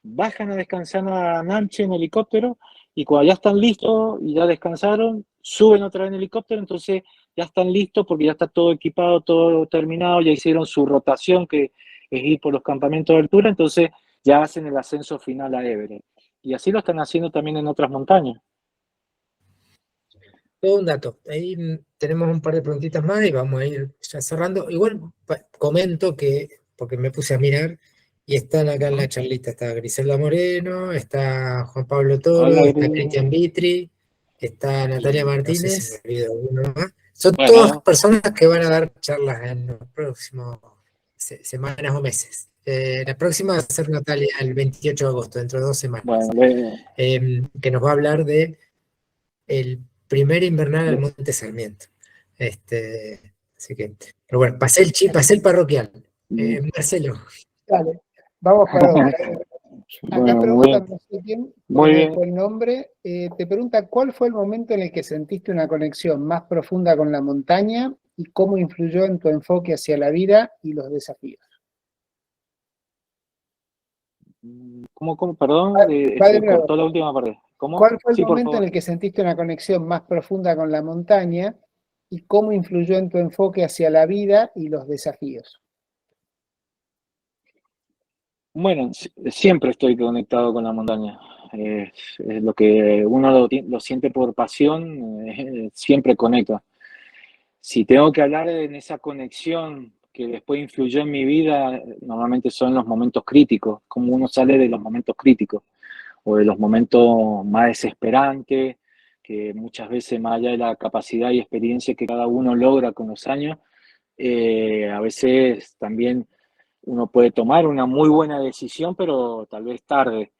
bajan a descansar a Namche en helicóptero y cuando ya están listos y ya descansaron, suben otra vez en helicóptero, entonces ya están listos porque ya está todo equipado, todo terminado, ya hicieron su rotación que es ir por los campamentos de altura, entonces ya hacen el ascenso final a Everest. Y así lo están haciendo también en otras montañas. Todo un dato. Ahí tenemos un par de preguntitas más y vamos a ir ya cerrando. Igual comento que, porque me puse a mirar, y están acá en la charlita, está Griselda Moreno, está Juan Pablo Toro, Hola, está Cristian Vitri, está Natalia Martínez, no sé si me olvido alguno más. Son Bueno, todas personas que van a dar charlas en los próximos semanas o meses. La próxima va a ser Natalia el 28 de agosto, dentro de 2 semanas. bueno, que nos va a hablar de el primer invernal al Monte Sarmiento. Así que, pero bueno, pasé el parroquial. Marcelo. Dale, vamos para otra. Acá Bueno, preguntan, no sé quién, muy bien. por el nombre, te pregunta ¿cuál fue el momento en el que sentiste una conexión más profunda con la montaña y cómo influyó en tu enfoque hacia la vida y los desafíos? ¿Cómo? Perdón, se cortó la última parte. ¿Cómo? ¿Cuál fue el Sí, por momento en favor. el que sentiste una conexión más profunda con la montaña y cómo influyó en tu enfoque hacia la vida y los desafíos? Bueno, siempre estoy conectado con la montaña. Es lo que uno lo siente por pasión, siempre conecta. Si tengo que hablar en esa conexión que después influyó en mi vida, normalmente son los momentos críticos, cómo uno sale de los momentos críticos o de los momentos más desesperantes, que muchas veces más allá de la capacidad y experiencia que cada uno logra con los años, a veces también uno puede tomar una muy buena decisión, pero tal vez tarde.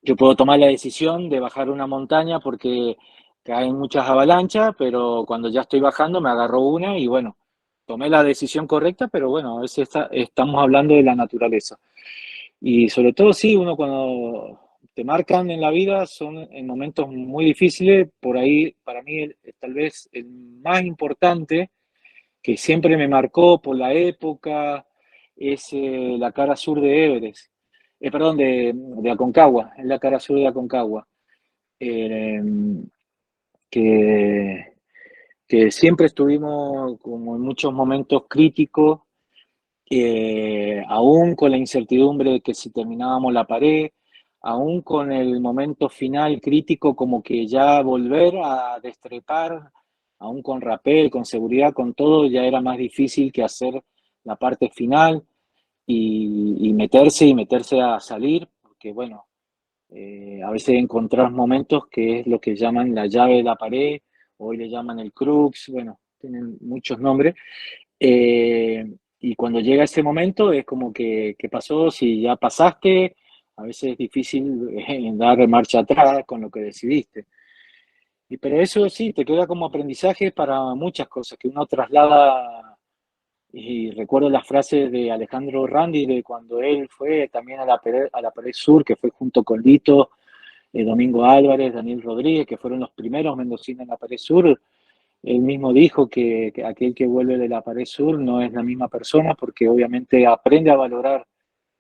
Yo puedo tomar la decisión de bajar una montaña porque caen muchas avalanchas, pero cuando ya estoy bajando me agarró una y bueno, tomé la decisión correcta, pero bueno, a veces estamos hablando de la naturaleza. Y sobre todo, sí, uno cuando te marcan en la vida son en momentos muy difíciles, por ahí para mí tal vez el más importante que siempre me marcó por la época es la cara sur de Everest. Perdón, de Aconcagua, es la cara sur de Aconcagua. Eh, que, que siempre estuvimos como en muchos momentos críticos, aún con la incertidumbre de que si terminábamos la pared, aún con el momento final crítico como que ya volver a destrepar, aún con rapel, con seguridad, con todo, ya era más difícil que hacer la parte final y meterse a salir, porque bueno, a veces encontrar momentos que es lo que llaman la llave de la pared, hoy le llaman el crux, bueno, tienen muchos nombres. Y cuando llega ese momento es como que, ¿qué pasó? Si ya pasaste, a veces es difícil dar marcha atrás con lo que decidiste. Pero eso sí, te queda como aprendizaje para muchas cosas que uno traslada. Y recuerdo las frases de Alejandro Randi de cuando él fue también a la pared sur, que fue junto con Lito, Domingo Álvarez, Daniel Rodríguez, que fueron los primeros mendocinos en la pared sur. Él mismo dijo que aquel que vuelve de la pared sur no es la misma persona porque obviamente aprende a valorar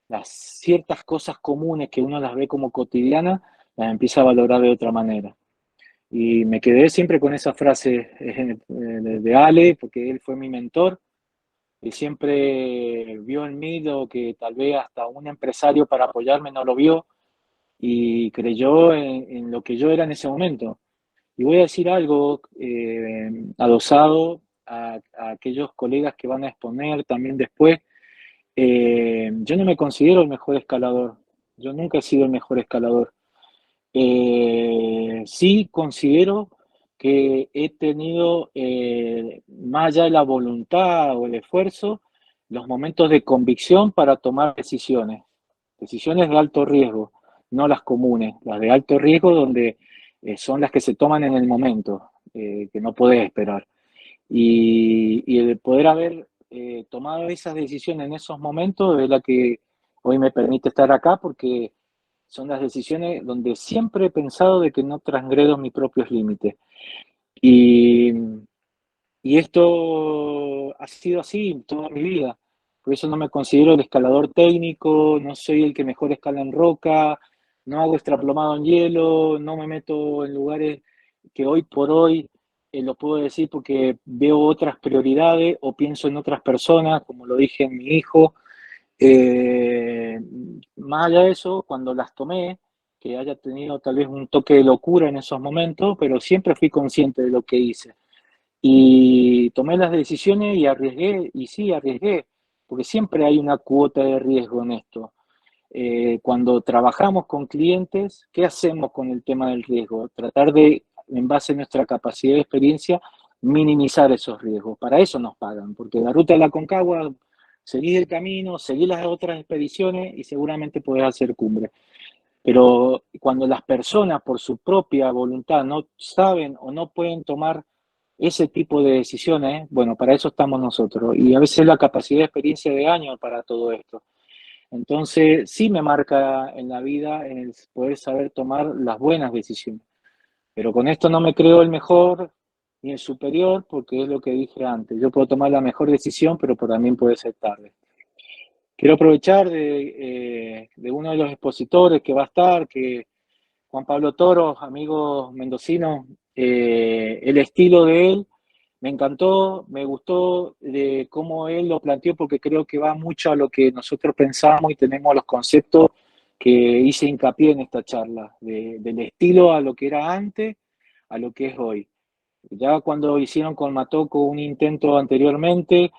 las ciertas cosas comunes que uno las ve como cotidianas, las empieza a valorar de otra manera. Y me quedé siempre con esa frase de Ale, porque él fue mi mentor y siempre vio en mí lo que tal vez hasta un empresario para apoyarme no lo vio y creyó en lo que yo era en ese momento. Y voy a decir algo adosado a aquellos colegas que van a exponer también después. Yo no me considero el mejor escalador. Yo nunca he sido el mejor escalador. Sí considero que he tenido, más allá de la voluntad o el esfuerzo, los momentos de convicción para tomar decisiones. Decisiones de alto riesgo, no las comunes. Las de alto riesgo donde son las que se toman en el momento, que no podés esperar. Y el poder haber tomado esas decisiones en esos momentos es la que hoy me permite estar acá porque son las decisiones donde siempre he pensado de que no transgredo mis propios límites. Y, y esto ha sido así toda mi vida. Por eso no me considero el escalador técnico, no soy el que mejor escala en roca, no hago extraplomado en hielo, no me meto en lugares que hoy por hoy lo puedo decir porque veo otras prioridades o pienso en otras personas, como lo dije en mi hijo. Más allá de eso, cuando las tomé, que haya tenido tal vez un toque de locura en esos momentos, pero siempre fui consciente de lo que hice. Y tomé las decisiones y arriesgué, y sí, arriesgué, porque siempre hay una cuota de riesgo en esto. Cuando trabajamos con clientes, ¿qué hacemos con el tema del riesgo? Tratar de, en base a nuestra capacidad de experiencia, minimizar esos riesgos. Para eso nos pagan, porque la ruta de la Aconcagua, seguís el camino, seguís las otras expediciones y seguramente podés hacer cumbre. Pero cuando las personas por su propia voluntad no saben o no pueden tomar ese tipo de decisiones, bueno, para eso estamos nosotros. Y a veces la capacidad de experiencia de años para todo esto. Entonces, sí me marca en la vida el poder saber tomar las buenas decisiones. Pero con esto no me creo el mejor ni el superior, porque es lo que dije antes. Yo puedo tomar la mejor decisión, pero también puede ser tarde. Quiero aprovechar de uno de los expositores que va a estar, que Juan Pablo Toro, amigo mendocino, el estilo de él me encantó, me gustó de cómo él lo planteó, porque creo que va mucho a lo que nosotros pensamos y tenemos los conceptos que hice hincapié en esta charla, del estilo a lo que era antes, a lo que es hoy. Ya cuando hicieron con Matoco un intento anteriormente,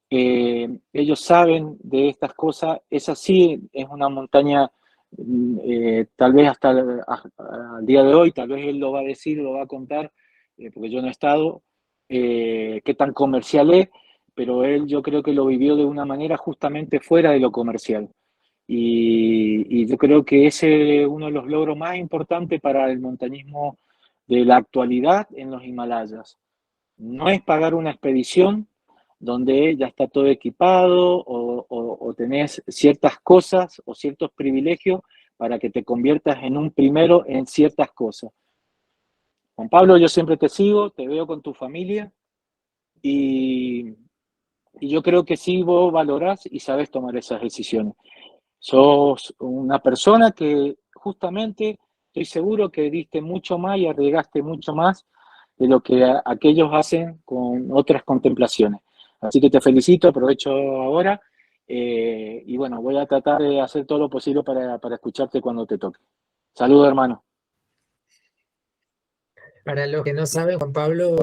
ellos saben de estas cosas. Esa sí es una montaña, tal vez hasta al día de hoy, tal vez él lo va a decir, lo va a contar, porque yo no he estado, qué tan comercial es, pero él yo creo que lo vivió de una manera justamente fuera de lo comercial. Y yo creo que ese es uno de los logros más importantes para el montañismo de la actualidad en los Himalayas. No es pagar una expedición donde ya está todo equipado o tenés ciertas cosas o ciertos privilegios para que te conviertas en un primero en ciertas cosas. Juan Pablo, yo siempre te sigo, te veo con tu familia y, y yo creo que sí vos valorás y sabes tomar esas decisiones. Sos una persona que justamente estoy seguro que diste mucho más y arriesgaste mucho más de lo que aquellos hacen con otras contemplaciones. Así que te felicito, aprovecho ahora y bueno, voy a tratar de hacer todo lo posible para escucharte cuando te toque. Saludos, hermano. Para los que no saben, Juan Pablo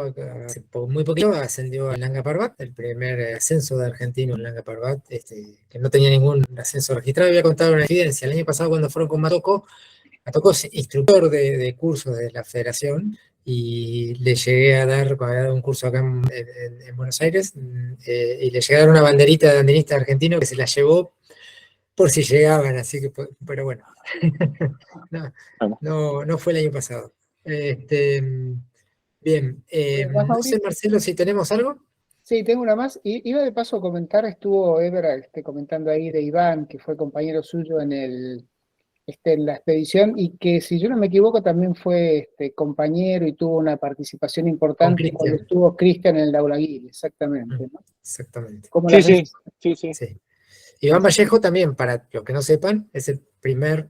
hace muy poquito ascendió al Nanga Parbat, el primer ascenso de argentino en Nanga Parbat, que no tenía ningún ascenso registrado. Voy a contar una evidencia. El año pasado cuando fueron con Matoco es instructor de cursos de la federación y le llegué a dar, había dado un curso acá en Buenos Aires, y le llegué a dar una banderita de andinista argentino que se la llevó por si llegaban, así que, pero bueno, no, no fue el año pasado. Bien, ¿Más, no sé, Mauricio? Marcelo, si tenemos algo. Sí, tengo una más. Iba de paso a comentar, estuvo Ever comentando ahí de Iván, que fue compañero suyo en la expedición, y que si yo no me equivoco también fue compañero y tuvo una participación Con importante cuando Cristian. estuvo Cristian en el Daulaguir, exactamente, ¿no? Exactamente. ¿Cómo Sí, las ves? sí, sí, sí. Sí. Iván Vallejo también, para los que no sepan, es el primer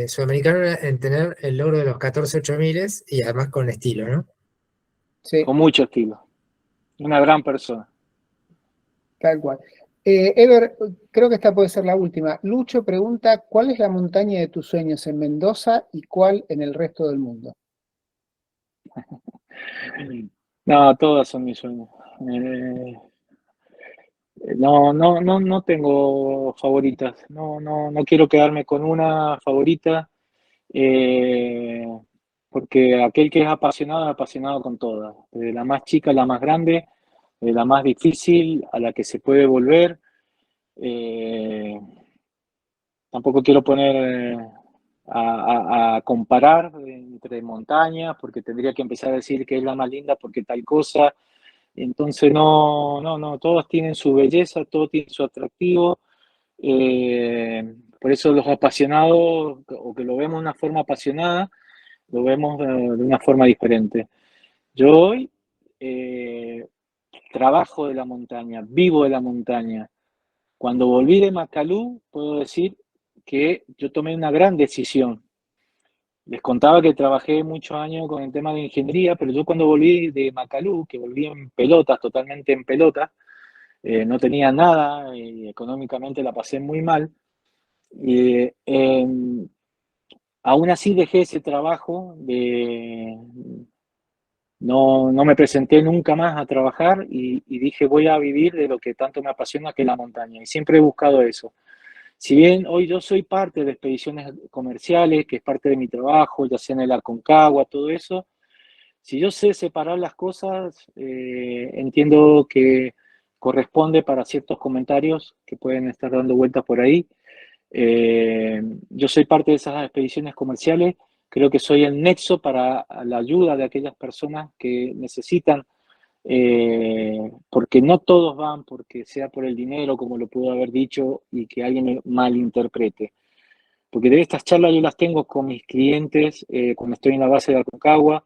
sudamericano en tener el logro de los 14.800 y además con estilo, ¿no? Sí, Con mucho estilo. Una gran persona. tal cual. Ever, creo que esta puede ser la última. Lucho pregunta, ¿cuál es la montaña de tus sueños en Mendoza y cuál en el resto del mundo? No, todas son mis sueños. No tengo favoritas. No quiero quedarme con una favorita, eh, porque aquel que es apasionado con todas. Desde la más chica a la más grande, de la más difícil a la que se puede volver. Eh, Tampoco quiero poner a comparar entre montañas, porque tendría que empezar a decir que es la más linda porque tal cosa. Entonces, no, todas tienen su belleza, todo tiene su atractivo. Por eso los apasionados, o que lo vemos de una forma apasionada, lo vemos de una forma diferente. Yo hoy trabajo de la montaña, vivo de la montaña. Cuando volví de Macalú, puedo decir que yo tomé una gran decisión. Les contaba que trabajé muchos años con el tema de ingeniería, pero yo cuando volví de Macalú, que volví en pelotas, totalmente en pelotas, no tenía nada y económicamente la pasé muy mal. Y, aún así dejé ese trabajo, no me presenté nunca más a trabajar y dije voy a vivir de lo que tanto me apasiona, que es la montaña. Y siempre he buscado eso. Si bien hoy yo soy parte de expediciones comerciales, que es parte de mi trabajo, ya sea en el Aconcagua, todo eso, si yo sé separar las cosas, entiendo que corresponde para ciertos comentarios que pueden estar dando vueltas por ahí. Yo soy parte de esas expediciones comerciales, creo que soy el nexo para la ayuda de aquellas personas que necesitan, porque no todos van porque sea por el dinero, como lo pudo haber dicho, y que alguien me malinterprete. Porque de estas charlas yo las tengo con mis clientes cuando estoy en la base de Aconcagua,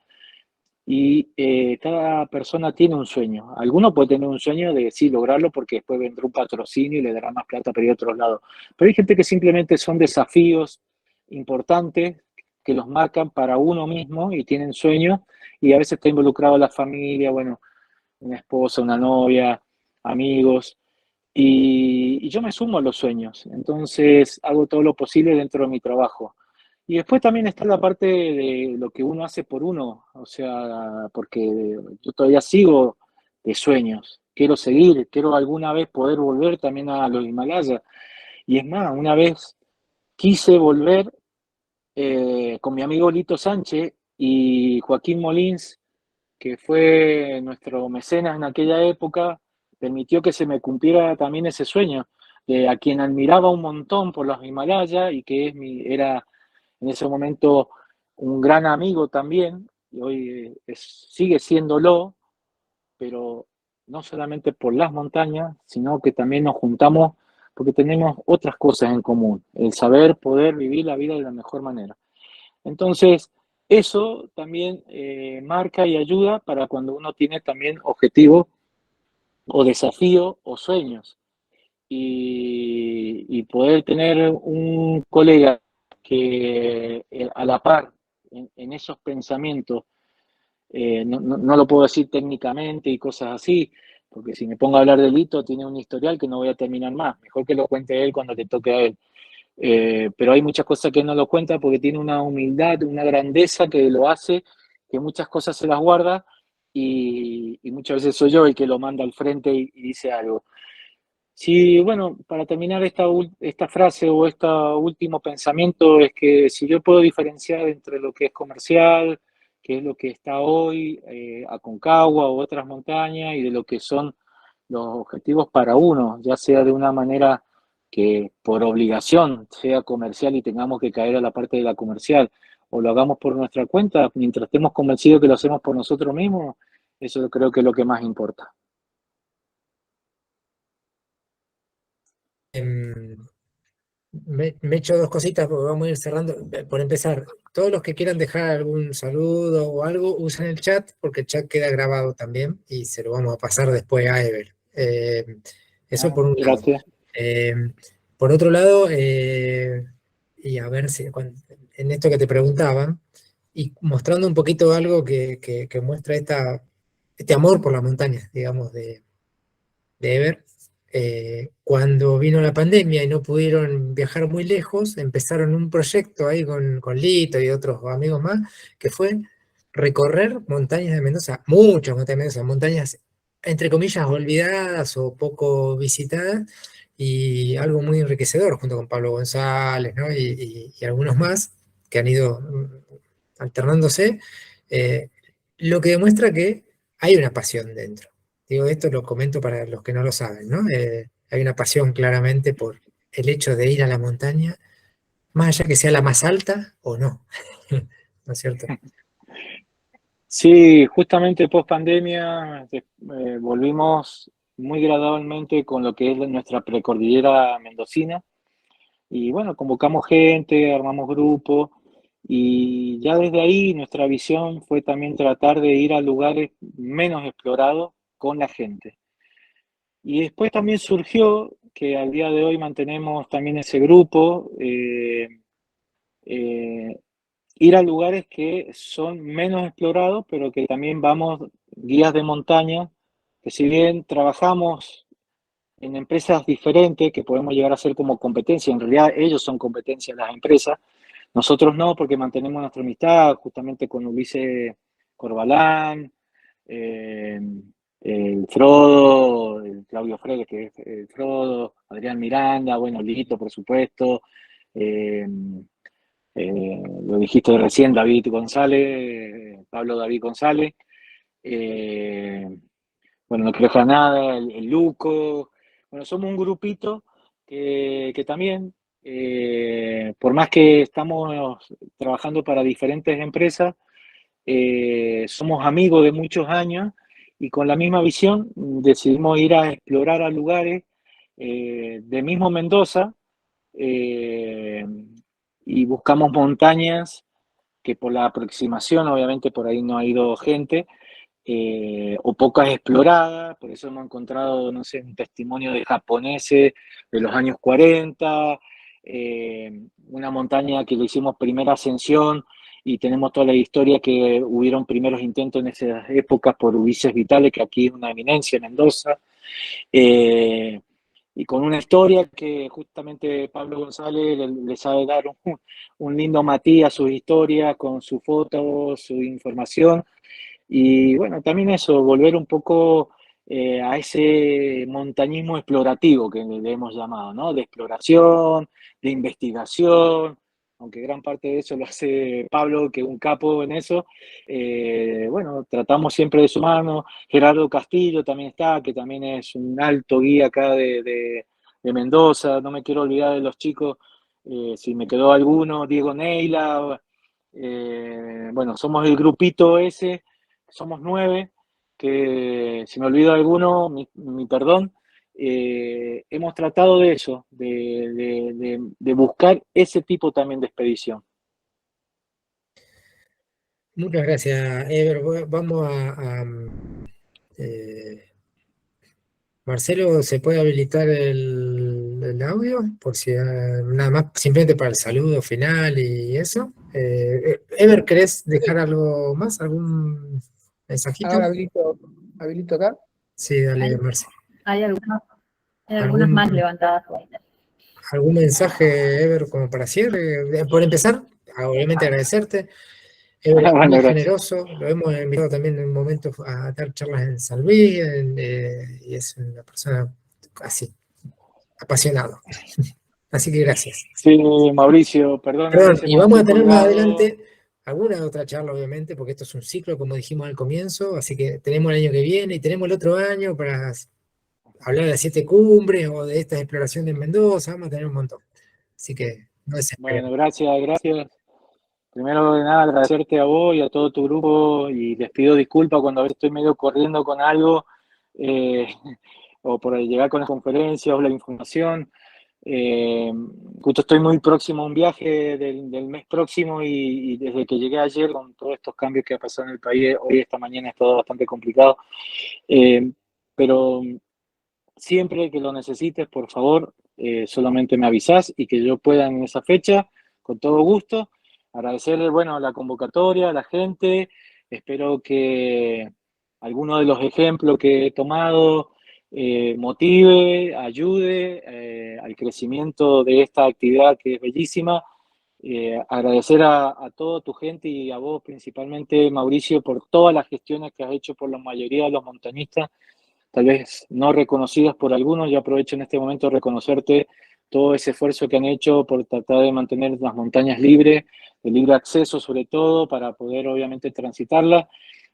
y cada persona tiene un sueño. Alguno puede tener un sueño de sí lograrlo porque después vendrá un patrocinio y le dará más plata para ir a otro lado. Pero hay gente que simplemente son desafíos importantes que los marcan para uno mismo y tienen sueños, y a veces está involucrado la familia, bueno, una esposa, una novia, amigos, y yo me sumo a los sueños. Entonces hago todo lo posible dentro de mi trabajo. Y después también está la parte de lo que uno hace por uno, o sea, porque yo todavía sigo de sueños, quiero seguir, quiero alguna vez poder volver también a los Himalayas. Y es más, una vez quise volver con mi amigo Lito Sánchez y Joaquín Molins, que fue nuestro mecenas en aquella época, permitió que se me cumpliera también ese sueño, a quien admiraba un montón por los Himalayas y que era en ese momento un gran amigo también, y hoy sigue siéndolo, pero no solamente por las montañas, sino que también nos juntamos porque tenemos otras cosas en común, el saber poder vivir la vida de la mejor manera. Entonces, eso también marca y ayuda para cuando uno tiene también objetivos o desafíos o sueños. Y poder tener un colega que a la par en esos pensamientos, no lo puedo decir técnicamente y cosas así, porque si me pongo a hablar de Lito, tiene un historial que no voy a terminar más. Mejor que lo cuente él cuando le toque a él. Pero hay muchas cosas que no lo cuenta porque tiene una humildad, una grandeza que lo hace, que muchas cosas se las guarda y muchas veces soy yo el que lo manda al frente y dice algo. Sí, bueno, para terminar esta frase o este último pensamiento es que si yo puedo diferenciar entre lo que es comercial, que es lo que está hoy, Aconcagua o otras montañas, y de lo que son los objetivos para uno, ya sea de una manera que por obligación sea comercial y tengamos que caer a la parte de la comercial, o lo hagamos por nuestra cuenta, mientras estemos convencidos que lo hacemos por nosotros mismos, eso creo que es lo que más importa. Me echo dos cositas porque vamos a ir cerrando. Por empezar, todos los que quieran dejar algún saludo o algo, usen el chat porque el chat queda grabado también y se lo vamos a pasar después a Ever. Eso por un lado. Gracias. Por otro lado, y a ver si en esto que te preguntaban, y mostrando un poquito algo que muestra este amor por la montaña, digamos, de Ever. Cuando vino la pandemia y no pudieron viajar muy lejos, empezaron un proyecto ahí con Lito y otros amigos más, que fue recorrer montañas de Mendoza, muchas montañas de Mendoza, montañas entre comillas olvidadas o poco visitadas, y algo muy enriquecedor junto con Pablo González, ¿no? y algunos más que han ido alternándose, lo que demuestra que hay una pasión dentro. Digo, esto lo comento para los que no lo saben, ¿no? Hay una pasión claramente por el hecho de ir a la montaña, más allá que sea la más alta o no. ¿No es cierto? Sí, justamente post pandemia volvimos muy gradualmente con lo que es nuestra precordillera mendocina y bueno, convocamos gente, armamos grupos y ya desde ahí nuestra visión fue también tratar de ir a lugares menos explorados con la gente. Y después también surgió que al día de hoy mantenemos también ese grupo, eh, ir a lugares que son menos explorados, pero que también vamos guías de montaña, que si bien trabajamos en empresas diferentes, que podemos llegar a ser como competencia, en realidad ellos son competencia las empresas, nosotros no, porque mantenemos nuestra amistad justamente con Ulises Corbalán, eh, el Frodo, el Claudio Freire, que es el Frodo, Adrián Miranda, bueno, Lito, por supuesto, eh, lo dijiste recién, David González, Pablo David González, eh, bueno, no quiero dejar nada, el Luco, bueno, somos un grupito que también, por más que estamos trabajando para diferentes empresas, somos amigos de muchos años y con la misma visión decidimos ir a explorar a lugares de mismo Mendoza, eh, y buscamos montañas que por la aproximación, obviamente por ahí no ha ido gente, o pocas exploradas, por eso hemos encontrado, no sé, un testimonio de japoneses de los años 40, una montaña que le hicimos primera ascensión y tenemos toda la historia que hubieron primeros intentos en esas épocas por Ulises Vitale, que aquí es una eminencia en Mendoza. y con una historia que justamente Pablo González le sabe dar un lindo matiz a sus historias, con sus fotos, su información. Y bueno, también eso, volver un poco a ese montañismo explorativo que le hemos llamado, ¿no? De exploración, de investigación, aunque gran parte de eso lo hace Pablo, que es un capo en eso. Bueno, tratamos siempre de sumarnos. Gerardo Castillo también está, que también es un alto guía acá de Mendoza. No me quiero olvidar de los chicos, si me quedó alguno, Diego Neila. Bueno, somos el grupito ese, somos 9, que si me olvido alguno, mi perdón. Hemos tratado de eso, de buscar ese tipo también de expedición. Muchas gracias, Ever. Vamos Marcelo, ¿se puede habilitar el audio? Por si nada más, simplemente para el saludo final y eso. Ever, ¿querés dejar algo más? ¿Algún mensajito? Ahora habilito acá. Sí, dale, Marcelo. Hay algunas más levantadas. ¿Algún mensaje, Ever, como para cierre? Por empezar, obviamente agradecerte. Ever es Bueno, muy gracias. generoso, lo hemos invitado también en momentos a dar charlas en San Luis, y es una persona así, apasionado. Así que gracias. Sí, Mauricio, perdón, Perdón, y vamos a tener más colgado. adelante alguna otra charla, obviamente, porque esto es un ciclo, como dijimos al comienzo, así que tenemos el año que viene y tenemos el otro año para hablar de las 7 cumbres o de esta exploración en Mendoza, vamos a tener un montón. Así que no desesperemos. Bueno, gracias. Primero de nada, agradecerte a vos y a todo tu grupo, y les pido disculpas cuando a veces estoy medio corriendo con algo, o por llegar con las conferencias o la información. Justo estoy muy próximo a un viaje del mes próximo, y desde que llegué ayer, con todos estos cambios que ha pasado en el país, hoy esta mañana es todo bastante complicado. Pero siempre que lo necesites, por favor, solamente me avisás, y que yo pueda en esa fecha, con todo gusto. Agradecerle, bueno, la convocatoria, a la gente. Espero que alguno de los ejemplos que he tomado motive, ayude al crecimiento de esta actividad que es bellísima. Agradecer a toda tu gente y a vos principalmente, Mauricio, por todas las gestiones que has hecho por la mayoría de los montañistas, tal vez no reconocidas por algunos. Yo aprovecho en este momento de reconocerte todo ese esfuerzo que han hecho por tratar de mantener las montañas libres, de libre acceso sobre todo, para poder obviamente transitarlas.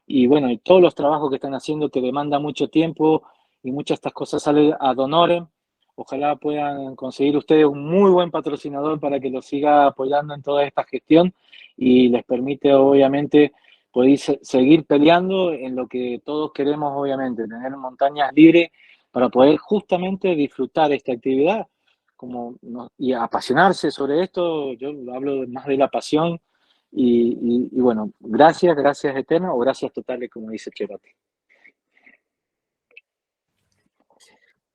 Y bueno, y todos los trabajos que están haciendo, que demanda mucho tiempo, y muchas de estas cosas salen ad honorem. Ojalá puedan conseguir ustedes un muy buen patrocinador para que los siga apoyando en toda esta gestión, y les permite obviamente podéis seguir peleando en lo que todos queremos, obviamente, tener montañas libres para poder justamente disfrutar esta actividad y apasionarse sobre esto. Yo hablo más de la pasión, y bueno, gracias eternas, o gracias totales, como dice Cherote.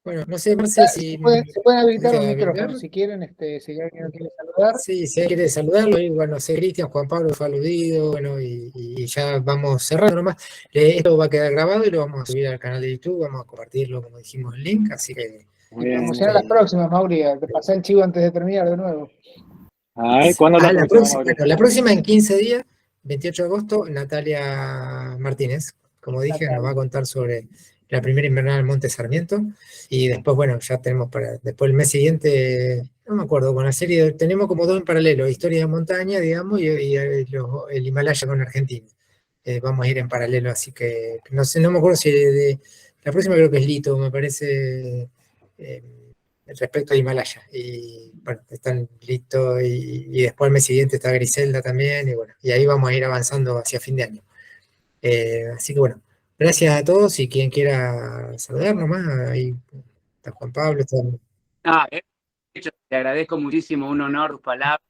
Bueno, no sé, Marce, si Se pueden habilitar los habilitar. micrófonos si quieren, si alguien quiere saludar. Sí, si alguien quiere saludarlo, y bueno, sé Cristian, Juan Pablo fue aludido, bueno, y ya vamos cerrando nomás. Esto va a quedar grabado y lo vamos a subir al canal de YouTube, vamos a compartirlo, como dijimos, el link, así que... Y promocionar las próximas, Mauri, te pasé el chivo antes de terminar de nuevo. ¿Cuándo la próxima, próxima? Mauricio? Bueno, la próxima en 15 días, 28 de agosto, Natalia Martínez, como dije, nos va a contar sobre la primera invernal al Monte Sarmiento, y después, bueno, ya tenemos después el mes siguiente, no me acuerdo, con la serie, tenemos como 2 en paralelo, Historia de Montaña, digamos, y el Himalaya con Argentina. Vamos a ir en paralelo, así que, no sé, no me acuerdo si la próxima creo que es Lito, me parece, respecto a Himalaya, y bueno, están listos, y después el mes siguiente está Griselda también, y bueno, y ahí vamos a ir avanzando hacia fin de año. Así que bueno, gracias a todos, y quien quiera saludar nomás, ahí está Juan Pablo, está... Te agradezco muchísimo, un honor tus palabras.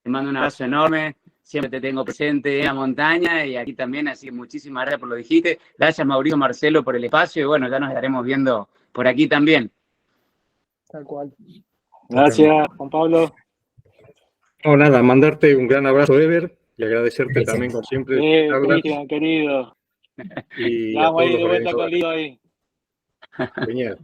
Te mando un abrazo enorme, siempre te tengo presente en la montaña y aquí también, así que muchísimas gracias por lo que dijiste. Gracias, Mauricio, Marcelo, por el espacio, y bueno, ya nos estaremos viendo por aquí también. Tal cual. Gracias, Juan Pablo. No, nada, mandarte un gran abrazo, Ever, y agradecerte también, como siempre. Cristian, querido. Y Vamos a ahí todos de los vuelta con Lido ahí. Genial.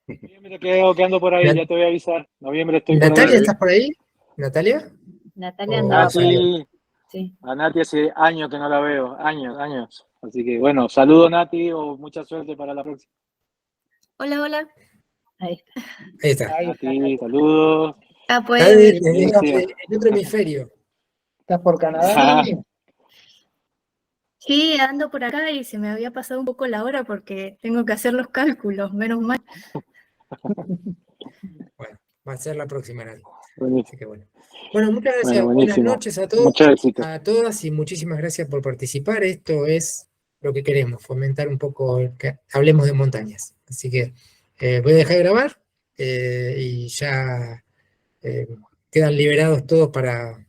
Noviembre que ando por ahí, ya te voy a avisar. Noviembre estoy por Natalia, ahí. ¿estás por ahí? ¿Natalia? Natalia Oh, andaba sí. por ahí. Nati, Sí. a Nati hace años que no la veo, años. Así que bueno, saludo Nati o mucha suerte para la próxima. Hola, hola. Ahí está. Ahí está. Ahí está. Nati, saludos. Ah, Está puede ver. desde el otro hemisferio. ¿Estás por Canadá, Nati? Sí, ando por acá y se me había pasado un poco la hora porque tengo que hacer los cálculos, menos mal. Bueno, va a ser la próxima, Nati. Buenísimo. Así que bueno. Bueno, muchas gracias. Bueno, Buenas buenísimo. noches a todos, Mucho éxito. a todas y muchísimas gracias por participar. Esto es lo que queremos, fomentar un poco que hablemos de montañas. Así que voy a dejar de grabar y ya quedan liberados todos para